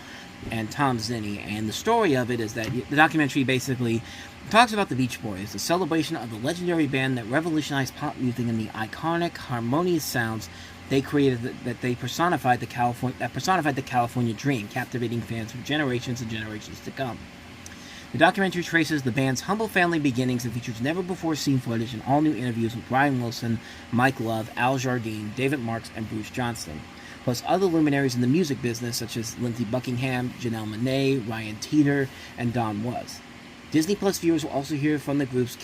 and Tom Zinni, and the story of it is that the documentary basically talks about the Beach Boys, a celebration of the legendary band that revolutionized pop music and the iconic, harmonious sounds they created that personified the California dream, captivating fans for generations and generations to come. The documentary traces the band's humble family beginnings and features never-before-seen footage and all-new interviews with Brian Wilson, Mike Love, Al Jardine, David Marks, and Bruce Johnston, plus other luminaries in the music business such as Lindsey Buckingham, Janelle Monáe, Ryan Teeter, and Don Was. Disney Plus viewers will also hear from the groups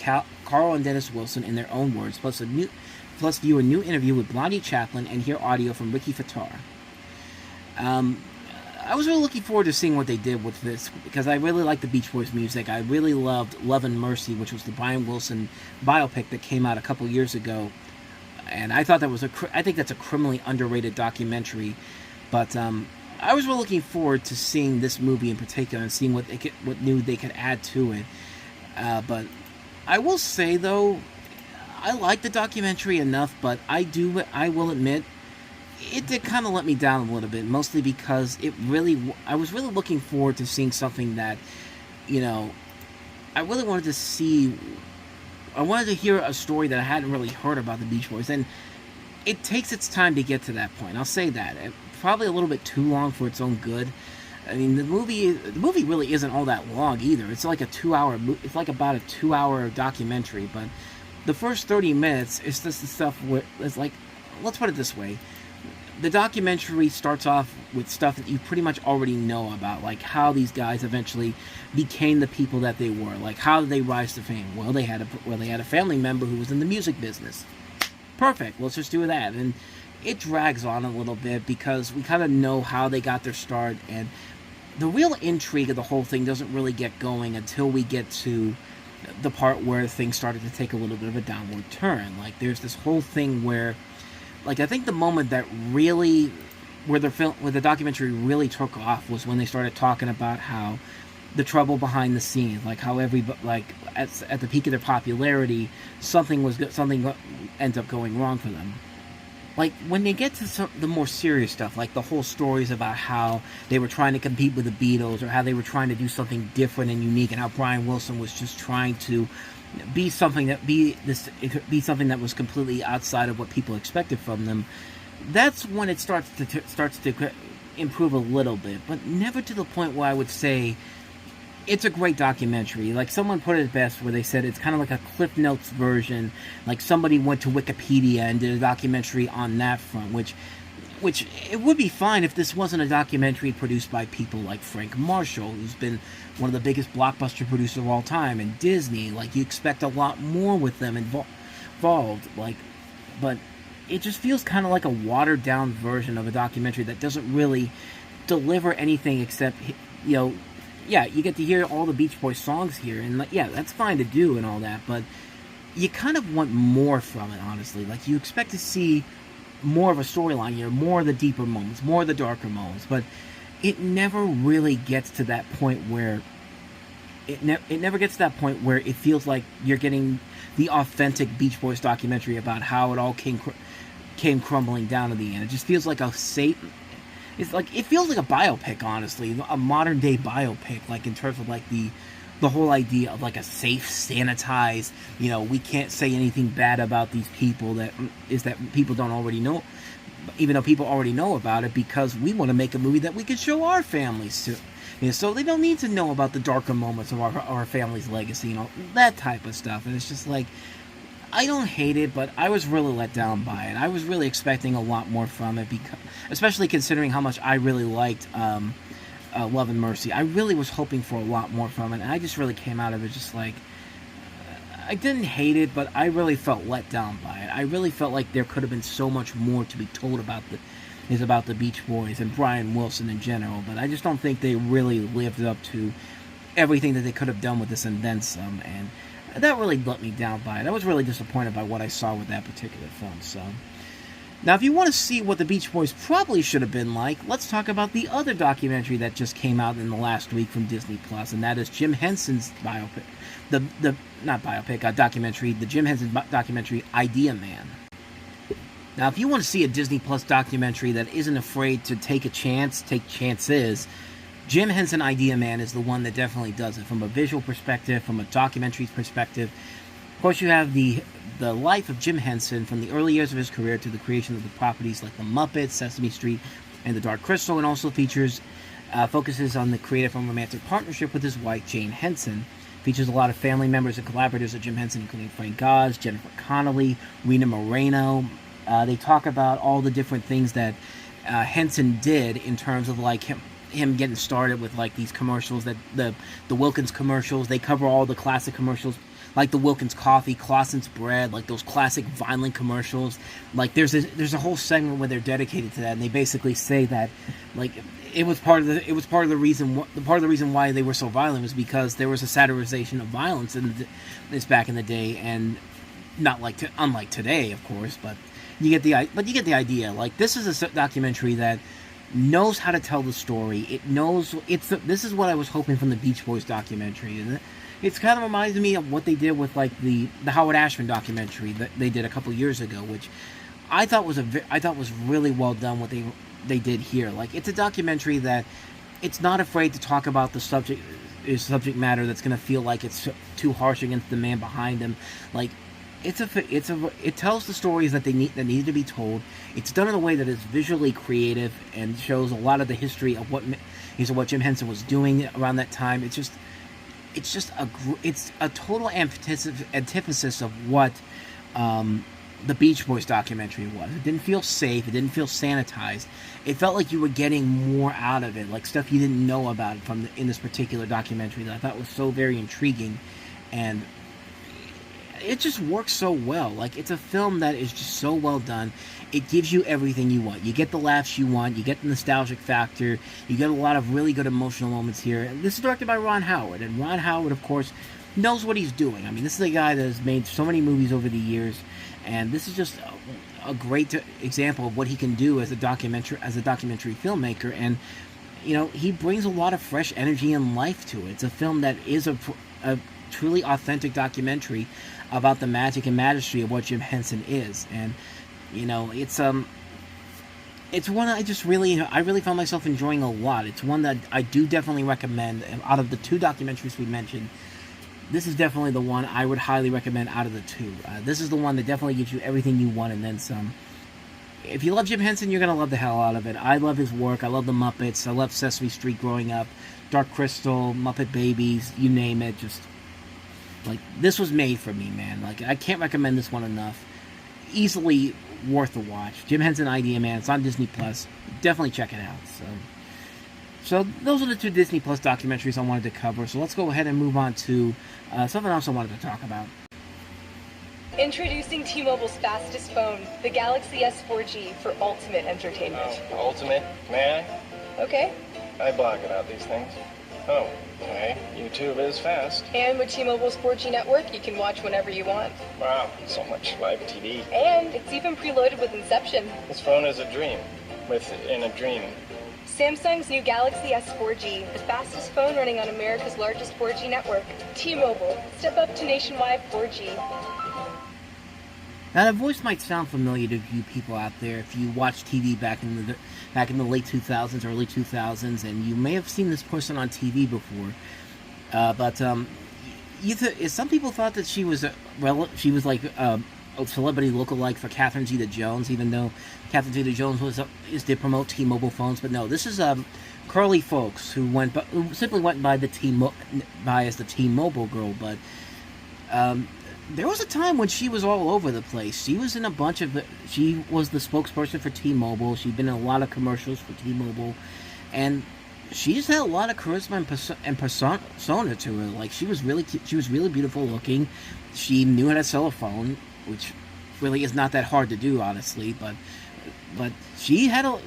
Carl and Dennis Wilson in their own words, plus view a new interview with Blondie Chaplin and hear audio from Ricky Fattar. I was really looking forward to seeing what they did with this, because I really like the Beach Boys music. I really loved Love and Mercy, which was the Brian Wilson biopic that came out a couple years ago, and I thought I think that's a criminally underrated documentary. But I was really looking forward to seeing this movie in particular and seeing what new they could add to it. But I will say though, I like the documentary enough, but I will admit, it did kind of let me down a little bit, mostly because I was really looking forward to seeing something that, I really wanted to see. I wanted to hear a story that I hadn't really heard about the Beach Boys, and it takes its time to get to that point. I'll say that. Probably a little bit too long for its own good. I mean, the movie really isn't all that long either. It's like it's like about a 2-hour documentary, but the first 30 minutes is just the stuff where it's like, let's put it this way. The documentary starts off with stuff that you pretty much already know about, like how these guys eventually became the people that they were. Like, how did they rise to fame? Well, they had a family member who was in the music business. Perfect. Let's just do that. And it drags on a little bit because we kind of know how they got their start, and the real intrigue of the whole thing doesn't really get going until we get to the part where things started to take a little bit of a downward turn. Like, there's this whole thing where, like, I think the moment that really, where the documentary really took off was when they started talking about how the trouble behind the scenes, like how at the peak of their popularity, something ends up going wrong for them. Like, when they get to the more serious stuff, like the whole stories about how they were trying to compete with the Beatles, or how they were trying to do something different and unique, and how Brian Wilson was just trying to be something that was completely outside of what people expected from them, that's when it starts to improve a little bit, but never to the point where I would say it's a great documentary. Like, someone put it best where they said it's kind of like a Cliff Notes version. Like, somebody went to Wikipedia and did a documentary on that front, which it would be fine if this wasn't a documentary produced by people like Frank Marshall, who's been one of the biggest blockbuster producers of all time, and Disney. Like, you expect a lot more with them involved. Like, but it just feels kind of like a watered down version of a documentary that doesn't really deliver anything except, yeah, you get to hear all the Beach Boys songs here, and yeah, that's fine to do and all that, but you kind of want more from it, honestly. Like, you expect to see more of a storyline here, more of the deeper moments, more of the darker moments, but it never really gets to that point where it never gets to that point where it feels like you're getting the authentic Beach Boys documentary about how it all came crumbling down at the end. It just feels like it feels like a biopic, honestly, a modern day biopic, like in terms of like the whole idea of like a safe, sanitized, we can't say anything bad about these people that people don't already know, even though people already know about it, because we want to make a movie that we can show our families to. So they don't need to know about the darker moments of our family's legacy, that type of stuff. And it's just like, I don't hate it, but I was really let down by it. I was really expecting a lot more from it, especially considering how much I really liked Love and Mercy. I really was hoping for a lot more from it, and I just really came out of it just like, I didn't hate it, but I really felt let down by it. I really felt like there could have been so much more to be told about the Beach Boys and Brian Wilson in general, but I just don't think they really lived up to everything that they could have done with this and then some, and that really let me down by it. I was really disappointed by what I saw with that particular film. So, now if you want to see what the Beach Boys probably should have been like, let's talk about the other documentary that just came out in the last week from Disney Plus, and that is Jim Henson's biopic, documentary, the Jim Henson documentary, Idea Man. Now, if you want to see a Disney Plus documentary that isn't afraid to take chances, Jim Henson Idea Man is the one that definitely does it, from a visual perspective, from a documentary perspective. Of course, you have the life of Jim Henson from the early years of his career to the creation of the properties like The Muppets, Sesame Street, and The Dark Crystal, and also features focuses on the creative and romantic partnership with his wife, Jane Henson. Features a lot of family members and collaborators of Jim Henson, including Frank Oz, Jennifer Connelly, Rena Moreno. They talk about all the different things that Henson did in terms of like him getting started with like these commercials, that the Wilkins commercials. They cover all the classic commercials, like the Wilkins coffee, Clausen's bread, like those classic violent commercials. Like there's a whole segment where they're dedicated to that, and they basically say that like it was part of the reason why they were so violent was because there was a satirization of violence in this back in the day, and not like unlike today, of course, but you get the idea. Like, this is a documentary that knows how to tell the story. It knows this is what I was hoping from the Beach Boys documentary, and it's kind of reminds me of what they did with like the Howard Ashman documentary that they did a couple years ago, which I thought was really well done. What they did here, like, it's a documentary that it's not afraid to talk about the subject matter that's going to feel like it's too harsh against the man behind him. Like, it tells the stories that need to be told. It's done in a way that is visually creative and shows a lot of the history of what Jim Henson was doing around that time. It's a total antithesis of what the Beach Boys documentary was. It didn't feel safe. It didn't feel sanitized. It felt like you were getting more out of it, like stuff you didn't know about in this particular documentary that I thought was so very intriguing, and it just works so well. Like, it's a film that is just so well done. It gives you everything you want. You get the laughs you want. You get the nostalgic factor. You get a lot of really good emotional moments here. And this is directed by Ron Howard. And Ron Howard, of course, knows what he's doing. I mean, this is a guy that has made so many movies over the years. And this is just a great example of what he can do as a documentary filmmaker. And, you know, he brings a lot of fresh energy and life to it. It's a film that is a truly authentic documentary about the magic and majesty of what Jim Henson is. And, you know, it's one that I really found myself enjoying a lot. It's one that I do definitely recommend. And out of the two documentaries we mentioned, this is definitely the one I would highly recommend out of the two. This is the one that definitely gives you everything you want and then some. If you love Jim Henson, you're going to love the hell out of it. I love his work. I love the Muppets. I love Sesame Street growing up. Dark Crystal, Muppet Babies, you name it. Just, like, this was made for me, man. Like, I can't recommend this one enough. Easily worth a watch. Jim Henson Idea Man. It's on Disney Plus. Definitely check it out. So those are the two Disney Plus documentaries I wanted to cover. So let's go ahead and move on to something else I wanted to talk about. Introducing T-Mobile's fastest phone, the Galaxy S4G, for ultimate entertainment. Oh, ultimate? May I? Okay. I block it out, these things. Oh, okay. YouTube is fast. And with T-Mobile's 4G network, you can watch whenever you want. Wow, so much live TV. And it's even preloaded with Inception. This phone is a dream. Within a dream. Samsung's new Galaxy S4G, the fastest phone running on America's largest 4G network. T-Mobile, step up to nationwide 4G. Now, that voice might sound familiar to you people out there if you watched TV back in the late 2000s, early 2000s, and you may have seen this person on TV before. But some people thought that she was like a celebrity lookalike for Catherine Zeta-Jones, even though Catherine Zeta-Jones did promote T-Mobile phones. But no, this is Carly Foulkes, who simply went by as the T-Mobile girl. But there was a time when she was all over the place. She was in she was the spokesperson for T-Mobile. She'd been in a lot of commercials for T-Mobile, and she just had a lot of charisma and persona to her. Like, she was really beautiful looking. She knew how to sell a phone, which really is not that hard to do, honestly. But she kind of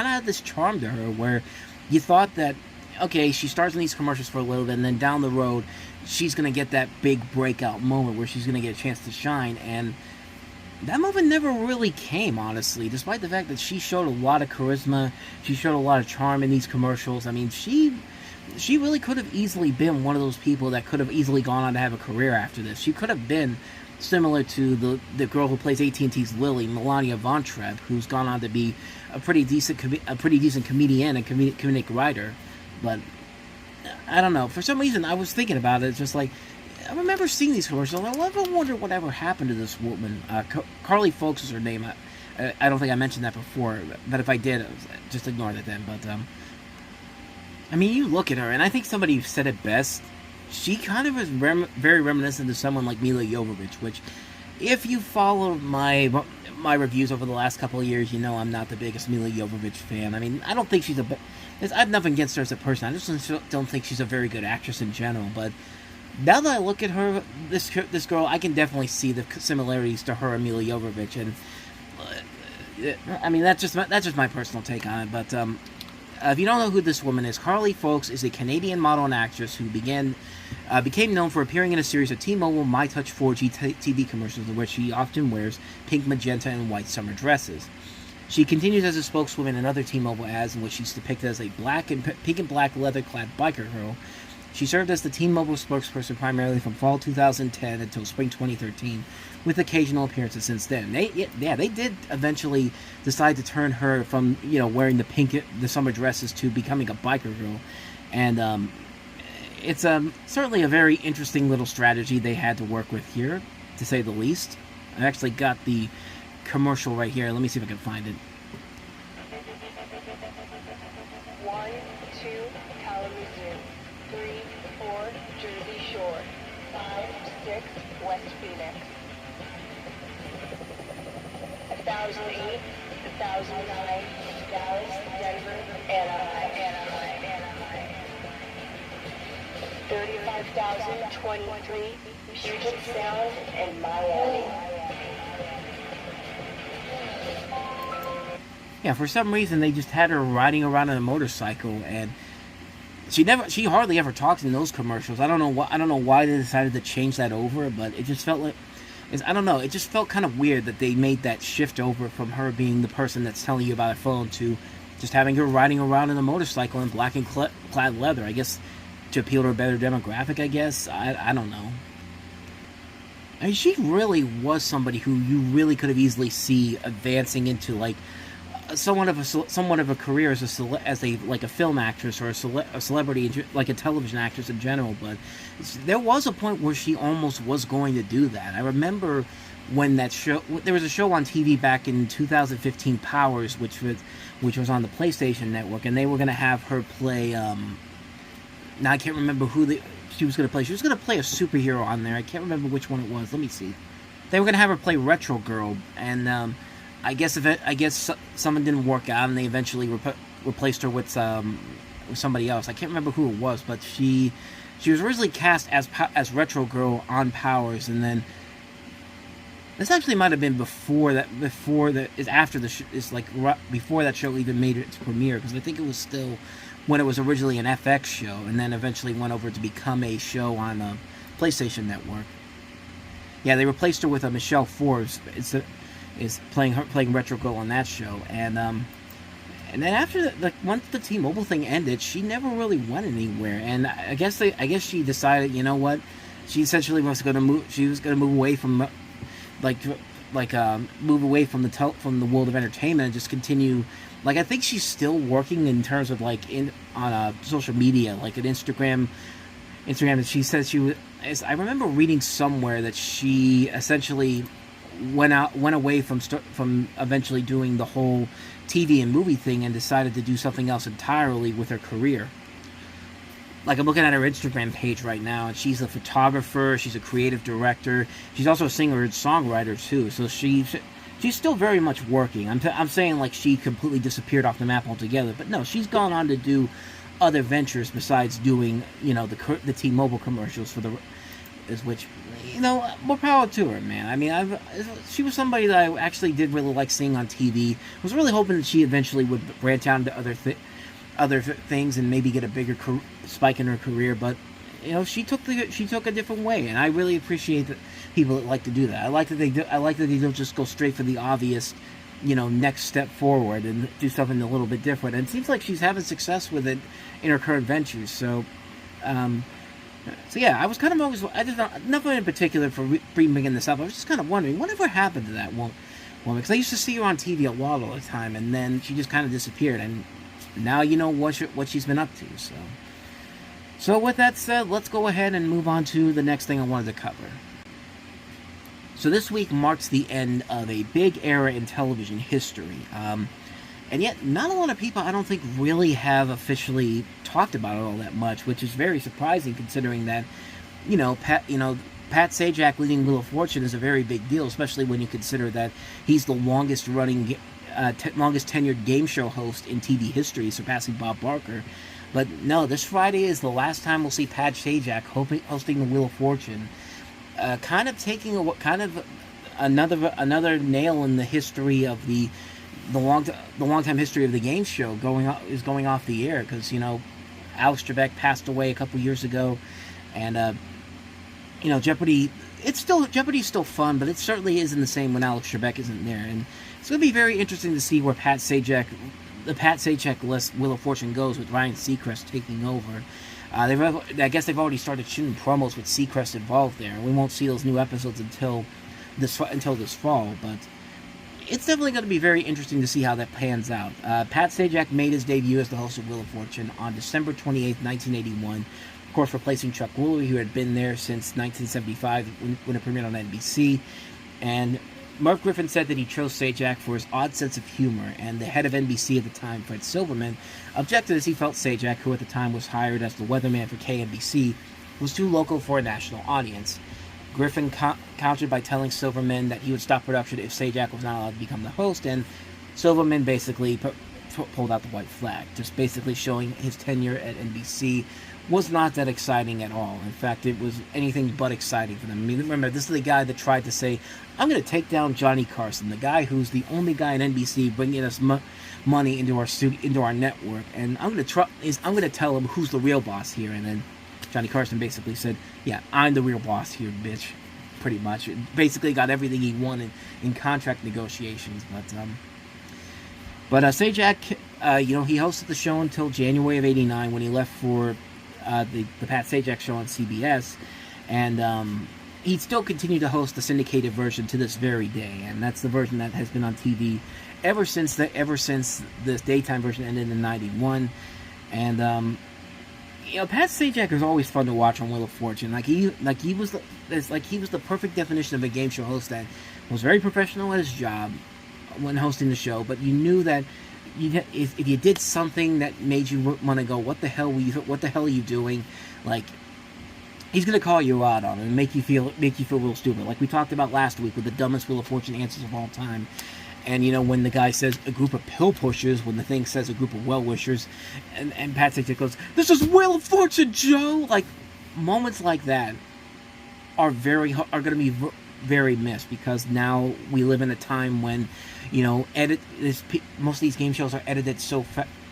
had this charm to her where you thought that, okay, she stars in these commercials for a little bit, and then down the road, she's going to get that big breakout moment where she's going to get a chance to shine. And that moment never really came, honestly, despite the fact that she showed a lot of charisma. She showed a lot of charm in these commercials. I mean, she really could have easily been one of those people that could have easily gone on to have a career after this. She could have been similar to the girl who plays AT&T's Lily, Melania Von Trapp, who's gone on to be a pretty decent comedian and comedic writer. But I don't know. For some reason, I was thinking about it. It's just like, I remember seeing these commercials. I wonder whatever happened to this woman. Carly Foulkes is her name. I don't think I mentioned that before, but if I did, just ignore that then. But I mean, you look at her, and I think somebody said it best. She kind of is very reminiscent of someone like Mila Jovovich, which, if you follow my reviews over the last couple of years, you know I'm not the biggest Mila Jovovich fan. I mean, I don't think she's I have nothing against her as a person. I just don't think she's a very good actress in general. But now that I look at her, this girl, I can definitely see the similarities to her and Mila Jovovich, and I mean that's just my personal take on it. But if you don't know who this woman is, Carly Foulkes is a Canadian model and actress who became known for appearing in a series of T-Mobile MyTouch 4G TV commercials in which she often wears pink, magenta, and white summer dresses. She continues as a spokeswoman in other T-Mobile ads in which she's depicted as a pink and black leather-clad biker girl. She served as the T-Mobile spokesperson primarily from fall 2010 until spring 2013, with occasional appearances since then. They did eventually decide to turn her from wearing the summer dresses to becoming a biker girl, and it's certainly a very interesting little strategy they had to work with here, to say the least. I actually got the commercial right here. Let me see if I can find it. 1, 2, Kalamazoo. 3, 4, Jersey Shore. 5, 6, West Phoenix. 1008, 1009, Dallas, Denver, Anaheim. 35,023, Puget Sound, and Miami. Yeah, for some reason they just had her riding around on a motorcycle, and she hardly ever talks in those commercials. I don't know why they decided to change that over, but it just felt like I don't know. It just felt kind of weird that they made that shift over from her being the person that's telling you about a phone to just having her riding around in a motorcycle in black and clad leather. I guess to appeal to a better demographic. I guess I don't know. I mean, she really was somebody who you really could have easily see advancing into like somewhat of a career as a film actress or a celebrity, like a television actress in general. But there was a point where she almost was going to do that. I remember when there was a show on TV back in 2015, Powers, which was on the PlayStation Network, and they were going to have her play. Now I can't remember who she was going to play. She was going to play a superhero on there. I can't remember which one it was. Let me see. They were going to have her play Retro Girl, and I guess someone didn't work out, and they eventually replaced her with somebody else. I can't remember who it was, but she was originally cast as Retro Girl on Powers, and then this actually might have been before that show even made its premiere, because I think it was still when it was originally an FX show, and then eventually went over to become a show on a PlayStation Network. Yeah, they replaced her with Michelle Forbes. Is playing Retro Girl on that show, and then after once the T-Mobile thing ended, she never really went anywhere. And I guess she decided, you know what, she essentially was going to move. She was going to move away from move away from the world of entertainment and just continue. Like, I think she's still working in terms of on social media, like an Instagram that she says she was. I remember reading somewhere that she essentially went away from eventually doing the whole TV and movie thing and decided to do something else entirely with her career. Like, I'm looking at her Instagram page right now, and she's a photographer, she's a creative director, she's also a singer and songwriter too. So she's still very much working. I'm saying like she completely disappeared off the map altogether, but no, she's gone on to do other ventures besides doing the T-Mobile commercials which more power to her, man. I mean, she was somebody that I actually did really like seeing on TV. I was really hoping that she eventually would branch out into other things and maybe get a bigger spike in her career, but she took a different way, and I really appreciate that people that like to do that. I like that they don't just go straight for the obvious, next step forward and do something a little bit different. And it seems like she's having success with it in her current ventures. So yeah, I was kind of always, I just nothing in particular for bringing this up. I was just kind of wondering, whatever happened to that woman? Because I used to see her on TV a lot all the time, and then she just kind of disappeared. And now you know what she's been up to. So with that said, let's go ahead and move on to the next thing I wanted to cover. So this week marks the end of a big era in television history. And yet, not a lot of people, I don't think, really have officially talked about it all that much, which is very surprising considering that, Pat Sajak leading Wheel of Fortune is a very big deal, especially when you consider that he's the longest running, longest tenured game show host in TV history, surpassing Bob Barker. But no, this Friday is the last time we'll see Pat Sajak hosting the Wheel of Fortune, kind of taking another nail in the history of the long-time history of the game show going off the air, because Alex Trebek passed away a couple years ago, and Jeopardy! Jeopardy's still fun, but it certainly isn't the same when Alex Trebek isn't there, and it's going to be very interesting to see where the Pat Sajak list Wheel of Fortune goes with Ryan Seacrest taking over. I guess they've already started shooting promos with Seacrest involved there. We won't see those new episodes until this fall, but it's definitely going to be very interesting to see how that pans out. Pat Sajak made his debut as the host of Wheel of Fortune on December 28th, 1981, of course replacing Chuck Woolery, who had been there since 1975 when it premiered on NBC. And Mark Griffin said that he chose Sajak for his odd sense of humor, and the head of NBC at the time, Fred Silverman, objected as he felt Sajak, who at the time was hired as the weatherman for KNBC, was too local for a national audience. Griffin countered by telling Silverman that he would stop production if Sajak was not allowed to become the host, and Silverman basically pulled out the white flag, just basically showing his tenure at NBC was not that exciting at all. In fact, it was anything but exciting for them. I mean, remember, this is the guy that tried to say, I'm going to take down Johnny Carson, the guy who's the only guy in NBC bringing us money into our network, and I'm going to tell him who's the real boss here. And then Johnny Carson basically said, yeah, I'm the real boss here, bitch. Pretty much. It basically got everything he wanted in contract negotiations. But Sajak, he hosted the show until January of '89 when he left for the Pat Sajak show on CBS, and he still continued to host the syndicated version to this very day, and that's the version that has been on TV ever since the daytime version ended in '91. And Pat Sajak is always fun to watch on Wheel of Fortune. He was the perfect definition of a game show host that was very professional at his job when hosting the show, but you knew that if you did something that made you want to go, what the hell are you doing? He's gonna call you out on it and make you feel real stupid. Like we talked about last week with the dumbest Wheel of Fortune answers of all time. And when the guy says a group of pill pushers, when the thing says a group of well-wishers, and Pat Sajak goes, "This is Wheel of Fortune, Joe!" Moments like that are going to be very missed, because now we live in a time when most of these game shows are edited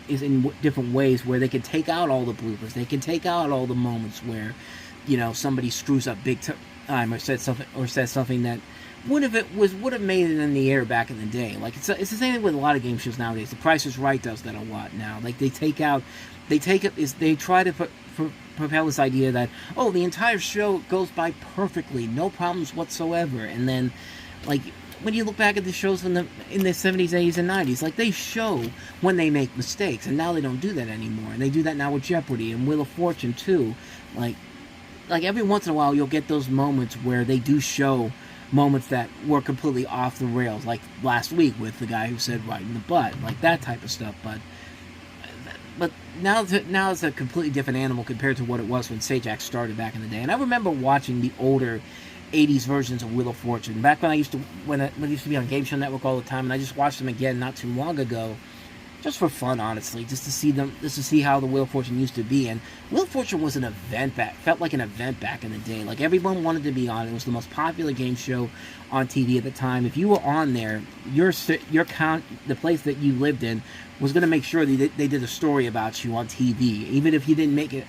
in different ways, where they can take out all the bloopers, they can take out all the moments where somebody screws up big time or says something that would have made it in the air back in the day. It's the same thing with a lot of game shows nowadays. The Price is Right does that a lot now. They try to propel this idea that, oh, the entire show goes by perfectly, no problems whatsoever, and then when you look back at the shows in the 70s, 80s, and 90s, they show when they make mistakes, and now they don't do that anymore, and they do that now with Jeopardy and Wheel of Fortune too. Every once in a while you'll get those moments where they do show moments that were completely off the rails, like last week with the guy who said right in the butt, that type of stuff. But now it's a completely different animal compared to what it was when Sajak started back in the day. And I remember watching the older 80s versions of Wheel of Fortune back when it used to be on Game Show Network all the time, and I just watched them again not too long ago, just for fun, honestly, just to see how the Wheel of Fortune used to be. And Wheel of Fortune was felt like an event back in the day. Everyone wanted to be on it. It was the most popular game show on TV at the time. If you were on there, the place that you lived in was going to make sure that they did a story about you on TV, even if you didn't make it.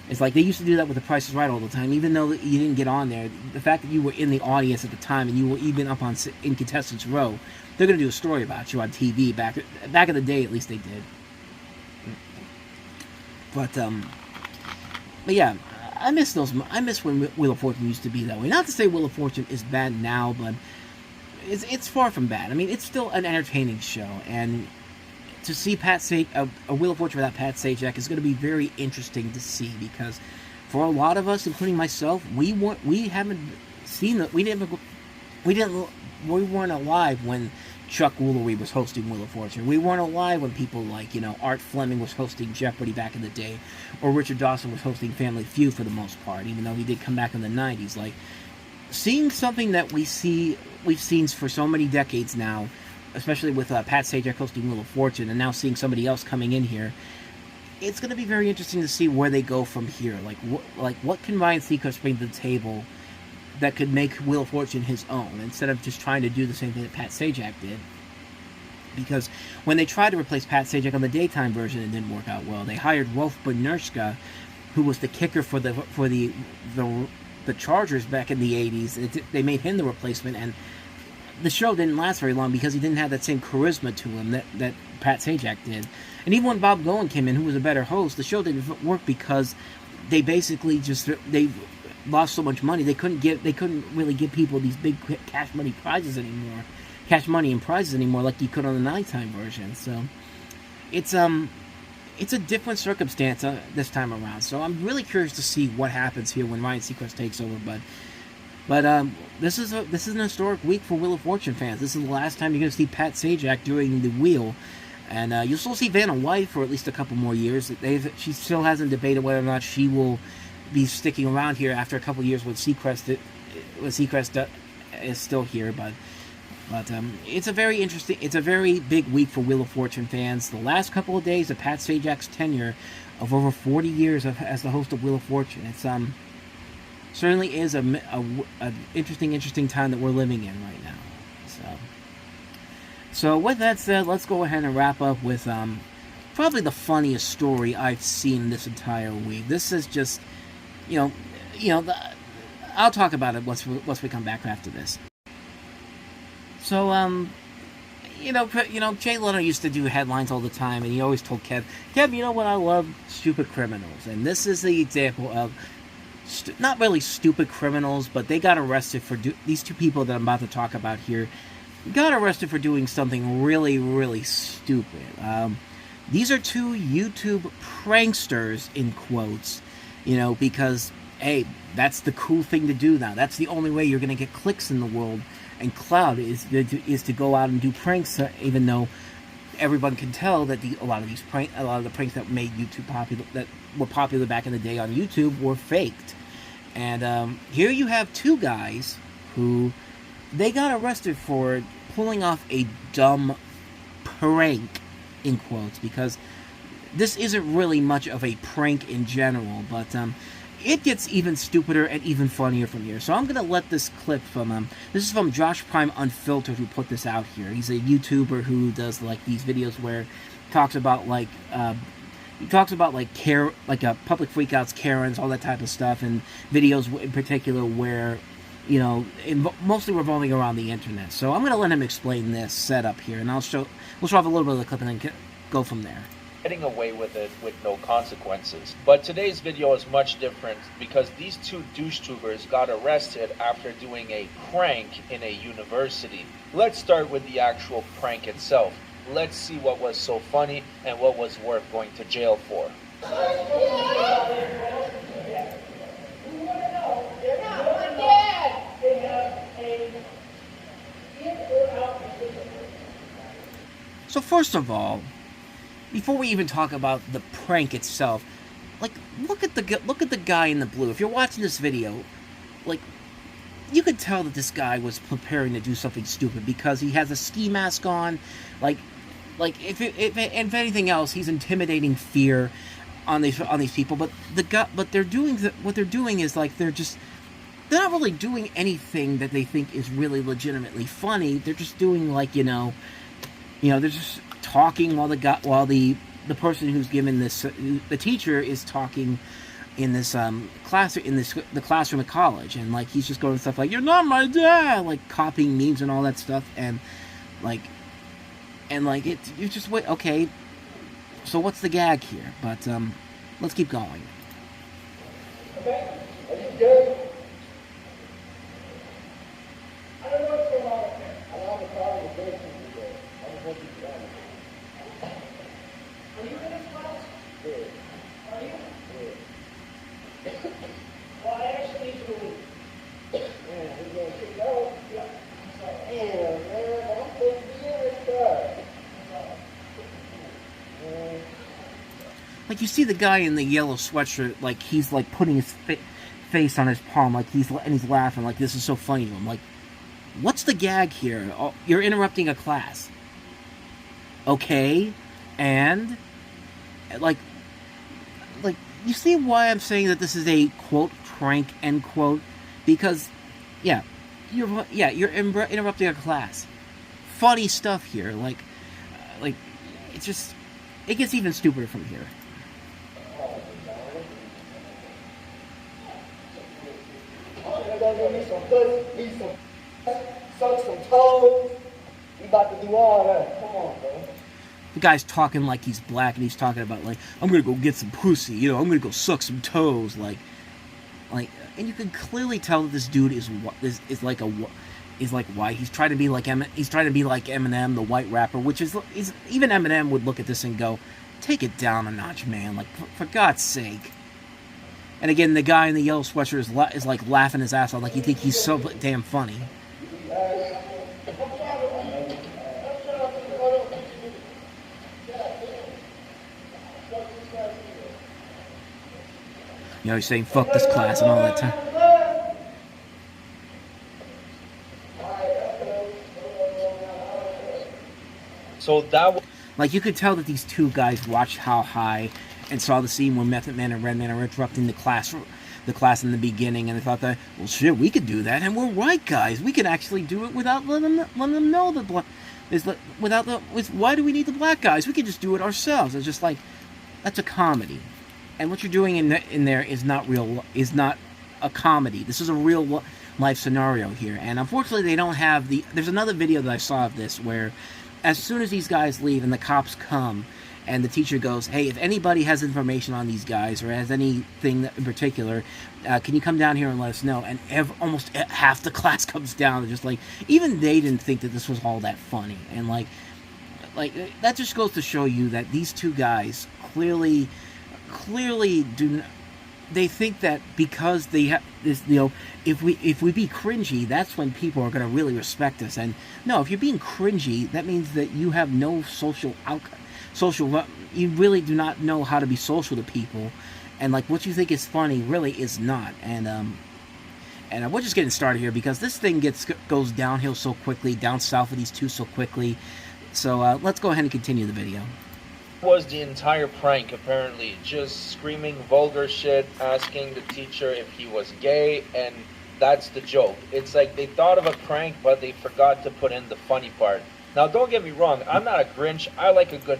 It's they used to do that with The Price is Right all the time. Even though you didn't get on there, the fact that you were in the audience at the time and you were even up in contestants row, they're going to do a story about you on TV. Back in the day, at least they did. But yeah, I miss those. I miss when Wheel of Fortune used to be that way. Not to say Wheel of Fortune is bad now, but it's far from bad. I mean, it's still an entertaining show, and to see a Wheel of Fortune without Pat Sajak is going to be very interesting to see, because for a lot of us, including myself, we haven't seen it. We weren't alive when Chuck Woolery was hosting Wheel of Fortune. We weren't alive when people like, Art Fleming was hosting Jeopardy back in the day, or Richard Dawson was hosting Family Feud for the most part, even though he did come back in the 90s. Like, seeing something that we've seen for so many decades now, especially with Pat Sajak hosting Wheel of Fortune, and now seeing somebody else coming in here, it's going to be very interesting to see where they go from here. Like what can Ryan Seacrest bring to the table that could make Wheel of Fortune his own, instead of just trying to do the same thing that Pat Sajak did. Because when they tried to replace Pat Sajak on the daytime version, it didn't work out well. They hired Rolf Benirschke, who was the kicker for the Chargers back in the 80s. They made him the replacement, and the show didn't last very long because he didn't have that same charisma to him that Pat Sajak did. And even when Bob Golan came in, who was a better host, the show didn't work because they basically they lost so much money. They couldn't really give people these big cash money and prizes anymore like you could on the nighttime version. So it's a different circumstance this time around. So I'm really curious to see what happens here when Ryan Seacrest takes over. But this is an historic week for Wheel of Fortune fans. This is the last time you're going to see Pat Sajak during the wheel. And you'll still see Vanna White for at least a couple more years. She still hasn't debated whether or not she will be sticking around here after a couple years when Seacrest is still here. But it's a very big week for Wheel of Fortune fans. The last couple of days of Pat Sajak's tenure of over 40 years as the host of Wheel of Fortune. It's certainly is an interesting time that we're living in right now. So with that said, let's go ahead and wrap up with probably the funniest story I've seen this entire week. This is just, I'll talk about it once we come back after this. So, Jay Leno used to do headlines all the time, and he always told Kev, you know what, I love stupid criminals. And this is the example of, not really stupid criminals, but they got arrested for, these two people that I'm about to talk about here, got arrested for doing something really, really stupid. These are two YouTube pranksters, in quotes, because, hey, that's the cool thing to do now. That's the only way you're going to get clicks in the world and clout is to go out and do pranks, even though everyone can tell that a lot of the pranks that made YouTube popular, that were popular back in the day on YouTube, were faked. And here you have two guys who they got arrested for pulling off a dumb prank, in quotes, because this isn't really much of a prank in general, but it gets even stupider and even funnier from here. So I'm going to let this clip from, this is from Josh Prime Unfiltered, who put this out here. He's a YouTuber who does, like, these videos where he talks about, like, public freakouts, Karens, all that type of stuff, and videos in particular where, mostly revolving around the internet. So I'm going to let him explain this setup here, and we'll show off a little bit of the clip and then go from there. Getting away with it with no consequences. But today's video is much different because these two douche tubers got arrested after doing a prank in a university. Let's start with the actual prank itself. Let's see what was so funny and what was worth going to jail for. So first of all, before we even talk about the prank itself, like, look at the guy in the blue. If you're watching this video, like, you could tell that this guy was preparing to do something stupid because he has a ski mask on. Like if anything else, he's intimidating fear on these people. But what they're doing is, like, they're not really doing anything that they think is really legitimately funny. They're just doing, like, they're just talking while the person who's given this, the teacher, is talking in this class, the classroom at college, and, like, he's just going stuff like, "You're not my dad," like, copying memes and all that stuff, and you just wait. Okay, so what's the gag here? But let's keep going. Okay, are you good? I don't know what's going on up there. I don't have a problem with this today. I just want you to know. Are you in this class? Good. Are you? Good. Well, I actually need you to leave. Man, we're going to kick out. Yeah. Man, I'm supposed to be in like you see the guy in the yellow sweatshirt, like he's like putting his face on his palm, like he's laughing, like this is so funny to him. Like, what's the gag here? Oh, you're interrupting a class. Okay, and like you see why I'm saying that this is a quote prank end quote, because you're interrupting a class. Funny stuff here, like it's just, it gets even stupider from here. Suck some toes. We about to do all that. Come on, bro. The guy's talking like he's black, and he's talking about like, I'm gonna go get some pussy, you know, I'm gonna go suck some toes, like, and you can clearly tell that this dude is like white. He's trying to be like Eminem, the white rapper, which is even Eminem would look at this and go, take it down a notch, man, like for God's sake. And again, the guy in the yellow sweatshirt is like laughing his ass off, like you think he's so damn funny. You know, he's saying fuck this class and all that time. So that was... Like, you could tell that these two guys watched How High and saw the scene where Method Man and Redman are interrupting the class in the beginning, and they thought that, well, shit, we could do that, and we're right, guys. We can actually do it without letting them know why do we need the black guys? We could just do it ourselves. It's just like, that's a comedy. And what you're doing in there is not a comedy. This is a real life scenario here. And unfortunately, they don't have there's another video that I saw of this where as soon as these guys leave and the cops come and the teacher goes, hey, if anybody has information on these guys or has anything in particular, can you come down here and let us know? And almost half the class comes down. They're just like, even they didn't think that this was all that funny. And like that just goes to show you that these two guys clearly they think that because they have this, you know, if we be cringy, that's when people are going to really respect us. And no, if you're being cringy, that means that you have no you really do not know how to be social to people, and like what you think is funny really is not. And we're just getting started here because this thing goes downhill so quickly, down south of these two so quickly. So let's go ahead and continue the video. Was the entire prank apparently just screaming vulgar shit, asking the teacher if he was gay, and that's the joke. It's like they thought of a prank, but they forgot to put in the funny part. Now, don't get me wrong, I'm not a Grinch. I like a good...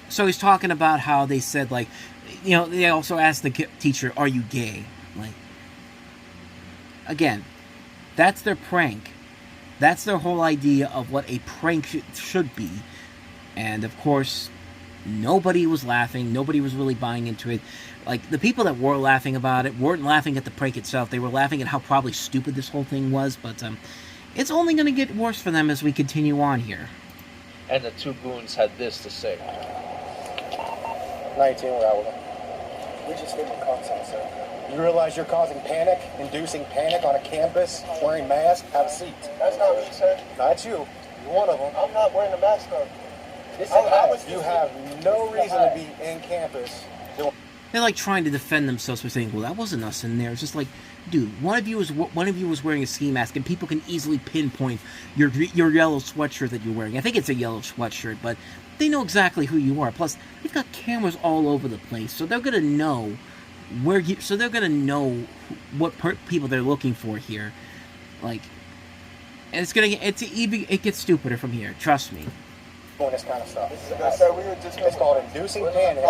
So he's talking about how they said, like, you know, they also asked the teacher, are you gay? Like, again, that's their prank. That's their whole idea of what a prank should be. And, of course, nobody was laughing. Nobody was really buying into it. Like, the people that were laughing about it weren't laughing at the prank itself. They were laughing at how probably stupid this whole thing was. But it's only going to get worse for them as we continue on here. And the two goons had this to say. 19, we're out with them. We just hit the contact, sir. You realize you're causing panic, inducing panic on a campus, wearing masks? Have a seat. That's not me, sir. Not you. You're one of them. I'm not wearing a mask, though. You have no reason to be in campus. They're like trying to defend themselves by saying, well, that wasn't us in there. It's just like, dude, one of you was wearing a ski mask, and people can easily pinpoint your yellow sweatshirt that you're wearing. I think it's a yellow sweatshirt, but they know exactly who you are. Plus, they've got cameras all over the place, so they're gonna know what people they're looking for here. Like, and it gets stupider from here. Trust me. Doing this kind of stuff. Sir, we were just... It's called inducing panic.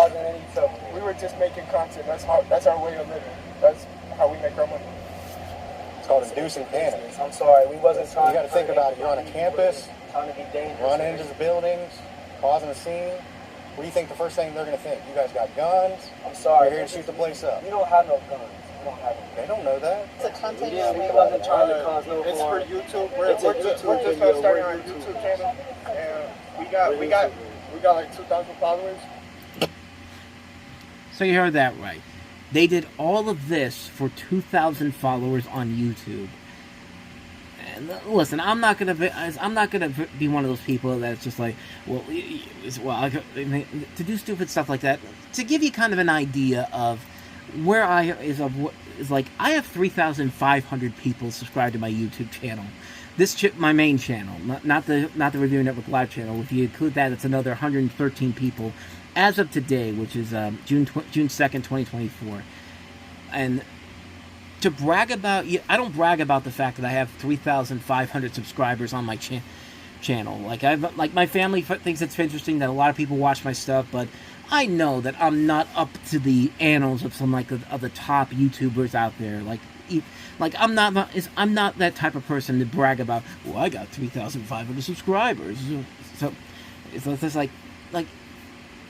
We were just making content. That's our way of living. That's how we make our money. It's called inducing panic. I'm sorry, we wasn't trying. You got to think about it. You're on a campus, Trying to be dangerous. running into the buildings, causing a scene. What do you think the first thing they're going to think? You guys got guns? I'm sorry. We're here to shoot the place up. We don't have no guns. We don't have them. They don't know that. It's a content. We wasn't trying to cause no harm. It's for YouTube. We're just starting our YouTube channel, and we got like 2,000 followers. So you heard that right. They did all of this for 2,000 followers on YouTube. listen, I'm not gonna be one of those people that's just like, to do stupid stuff like that. To give you kind of an idea of where I have 3,500 people subscribed to my YouTube channel. My main channel, not the Review Network Live channel. If you include that, it's another 113 people as of today, which is June 2nd, 2024. And to brag about, I don't brag about the fact that I have 3,500 subscribers on my channel. Like my family thinks it's interesting that a lot of people watch my stuff, but I know that I'm not up to the annals of some of the top YouTubers out there. I'm not that type of person to brag about. Well, I got 3,500 subscribers. So it's just like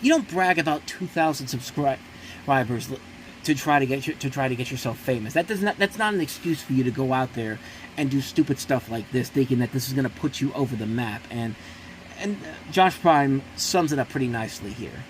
you don't brag about 2,000 subscribers to try to get yourself famous. That's not an excuse for you to go out there and do stupid stuff like this, thinking that this is going to put you over the map. And Josh Prime sums it up pretty nicely here.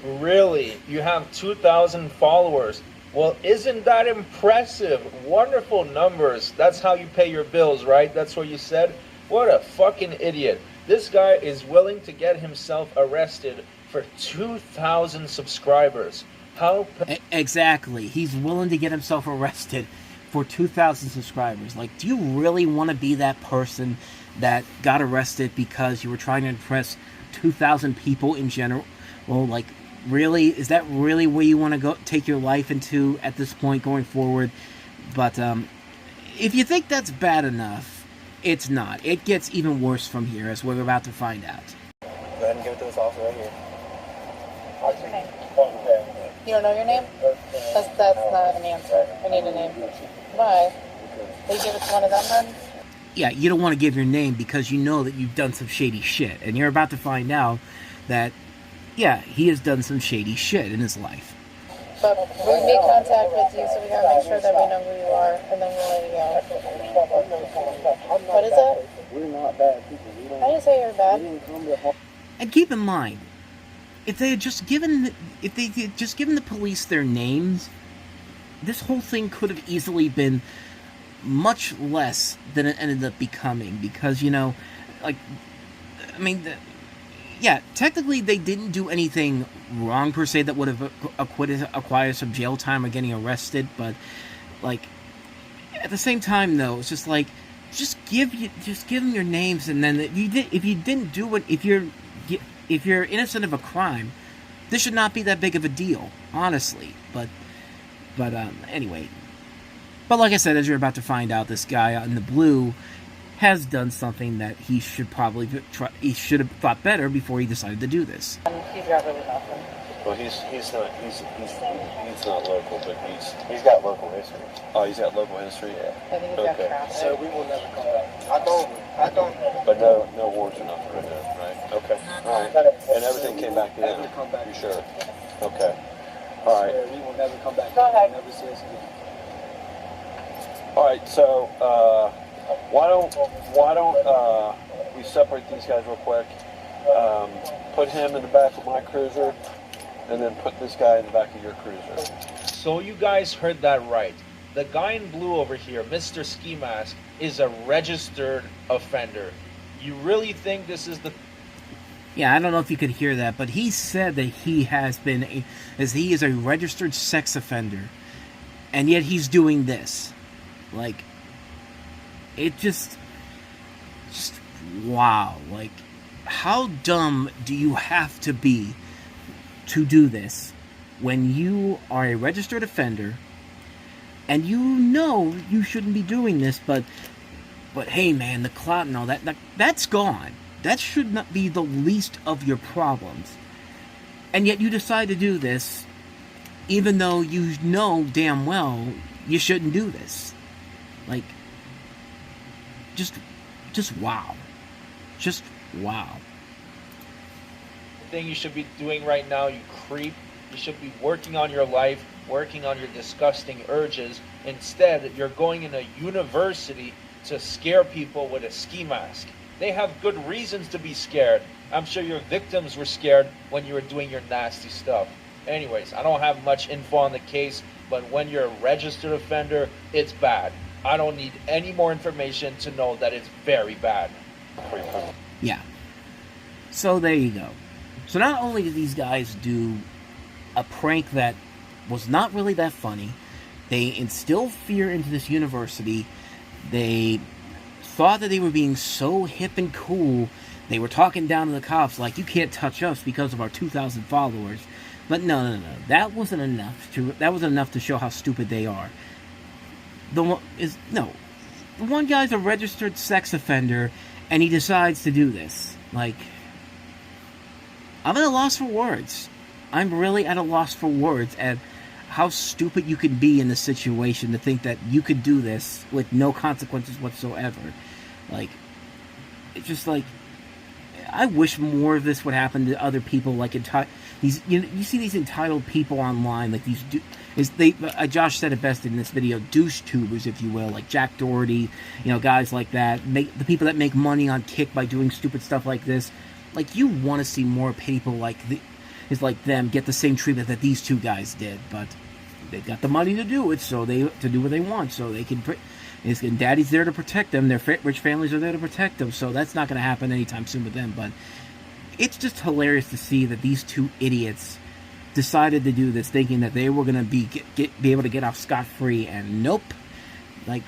Really? You have 2,000 followers? Well, isn't that impressive? Wonderful numbers. That's how you pay your bills, right? That's what you said? What a fucking idiot. This guy is willing to get himself arrested for 2,000 subscribers. How? Exactly. He's willing to get himself arrested for 2,000 subscribers. Like, do you really want to be that person that got arrested because you were trying to impress 2,000 people in general? Well, like, really? Is that really where you want to go take your life into at this point going forward? But if you think that's bad enough, it's not. It gets even worse from here, as we're about to find out. Go ahead and give it to this officer right here. What's your name? You don't know your name? That's not an answer. I need a name. Why? Will you give it to one of them then? Yeah, you don't want to give your name because you know that you've done some shady shit. And you're about to find out that, yeah, he has done some shady shit in his life. But we make contact with you, so we gotta make sure that we know who you are, and then we'll let you go. What is that? We're not bad people. I didn't say you're bad. And keep in mind, if they had just given the police their names, this whole thing could have easily been much less than it ended up becoming. Because, technically they didn't do anything wrong per se that would have acquired some jail time or getting arrested. But, like, at the same time, though, it's just like, just give them your names, and then if you didn't do it, if you're innocent of a crime, this should not be that big of a deal, honestly. But anyway. But like I said, as you're about to find out, this guy in the blue has done something that he should have thought better before he decided to do this. He's got really nothing. Well, he's not local, but he's got local history. Oh, he's got local history. I think he's got traffic. So we will never come back. I don't. But no warrants or nothing right now, right? Okay. All right. And everything came back to him. You sure? Okay. All right. We will never come back. Go ahead. Never see us again. All right. So why don't we separate these guys real quick? Put him in the back of my cruiser, and then put this guy in the back of your cruiser. So you guys heard that right. The guy in blue over here, Mr. Ski Mask, is a registered offender. You really think this is the... Yeah, I don't know if you could hear that, but he said that he is a registered sex offender, and yet he's doing this. Like, it just wow. Like, how dumb do you have to be to do this when you are a registered offender and you know you shouldn't be doing this, but hey man, the clout and all that's gone. That should not be the least of your problems. And yet you decide to do this even though you know damn well you shouldn't do this. Like, just wow. Just wow. thing you should be doing right now, you creep. You should be working on your life, working on your disgusting urges. Instead, you're going in a university to scare people with a ski mask. They have good reasons to be scared. I'm sure your victims were scared when you were doing your nasty stuff. Anyways, I don't have much info on the case, but when you're a registered offender, it's bad. I don't need any more information to know that it's very bad. Yeah. So there you go. So not only did these guys do a prank that was not really that funny, they instilled fear into this university. They thought that they were being so hip and cool. They were talking down to the cops like, you can't touch us because of our 2,000 followers. But no. That wasn't enough to show how stupid they are. The one guy's a registered sex offender, and he decides to do this. Like, I'm at a loss for words. I'm really at a loss for words at how stupid you could be in this situation to think that you could do this with no consequences whatsoever. Like, it's just like, I wish more of this would happen to other people. Like, you see these entitled people online, like these Josh said it best in this video, douche tubers, if you will, like Jack Doherty, guys like that, the people that make money on Kick by doing stupid stuff like this. Like, you want to see more people like them get the same treatment that these two guys did, but they've got the money to do it, so to do what they want, so they can. And Daddy's there to protect them. Their rich families are there to protect them, so that's not going to happen anytime soon with them. But it's just hilarious to see that these two idiots decided to do this, thinking that they were going to be able to get off scot-free, and nope. Like,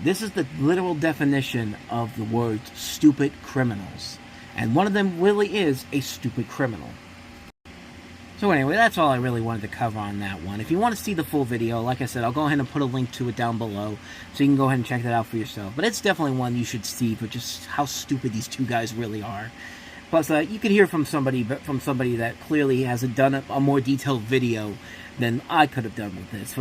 this is the literal definition of the words stupid criminals. And one of them really is a stupid criminal. So anyway, that's all I really wanted to cover on that one. If you want to see the full video, like I said, I'll go ahead and put a link to it down below, so you can go ahead and check that out for yourself. But it's definitely one you should see for just how stupid these two guys really are. Plus, you can hear from somebody that clearly hasn't done a more detailed video than I could have done with this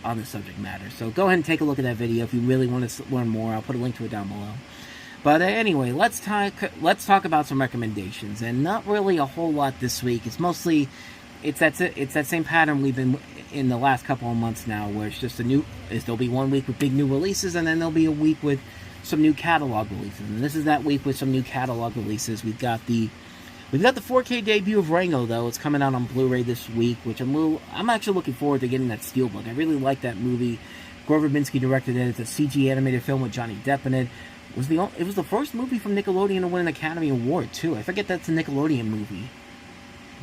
on the subject matter. So go ahead and take a look at that video if you really want to learn more. I'll put a link to it down below. But anyway, let's talk about some recommendations, and not really a whole lot this week. It's mostly it's that same pattern we've been in the last couple of months now, where it's just there'll be 1 week with big new releases, and then there'll be a week with some new catalog releases. And this is that week with some new catalog releases. We've got the 4K debut of Rango, though. It's coming out on Blu-ray this week, which I'm actually looking forward to getting that steelbook. I really like that movie. Gore Verbinski directed it. It's a CG animated film with Johnny Depp in it. It was the first movie from Nickelodeon to win an Academy Award, too. I forget that's a Nickelodeon movie.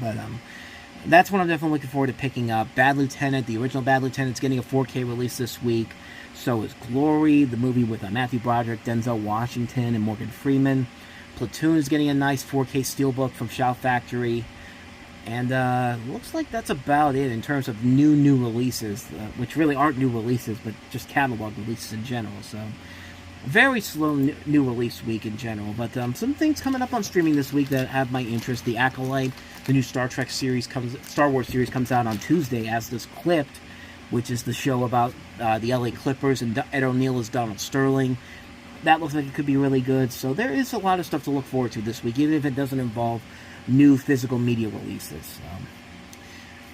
But, that's what I'm definitely looking forward to picking up. Bad Lieutenant, the original Bad Lieutenant's getting a 4K release this week. So is Glory, the movie with Matthew Broderick, Denzel Washington, and Morgan Freeman. Platoon is getting a nice 4K steelbook from Shout Factory. And looks like that's about it in terms of new releases, which really aren't new releases, but just catalog releases in general. So, very slow new release week in general. But some things coming up on streaming this week that have my interest. The Acolyte, the new Star Wars series comes out on Tuesday, as does Clipped, which is the show about the LA Clippers, and Ed O'Neill is Donald Sterling. That looks like it could be really good. So there is a lot of stuff to look forward to this week, even if it doesn't involve new physical media releases.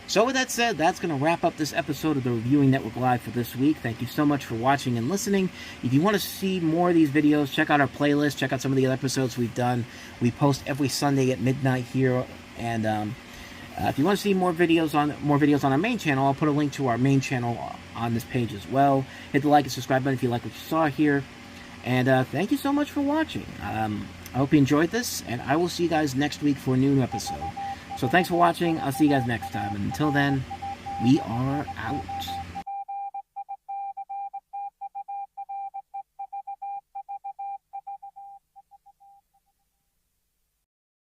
So with that said, that's going to wrap up this episode of the Reviewing Network Live for this week. Thank you so much for watching and listening. If you want to see more of these videos, check out our playlist. Check out some of the other episodes we've done. We post every Sunday at midnight here. And if you want to see more videos on our main channel, I'll put a link to our main channel on this page as well. Hit the like and subscribe button if you like what you saw here. And thank you so much for watching. I hope you enjoyed this, and I will see you guys next week for a new episode. So thanks for watching. I'll see you guys next time. And until then, we are out.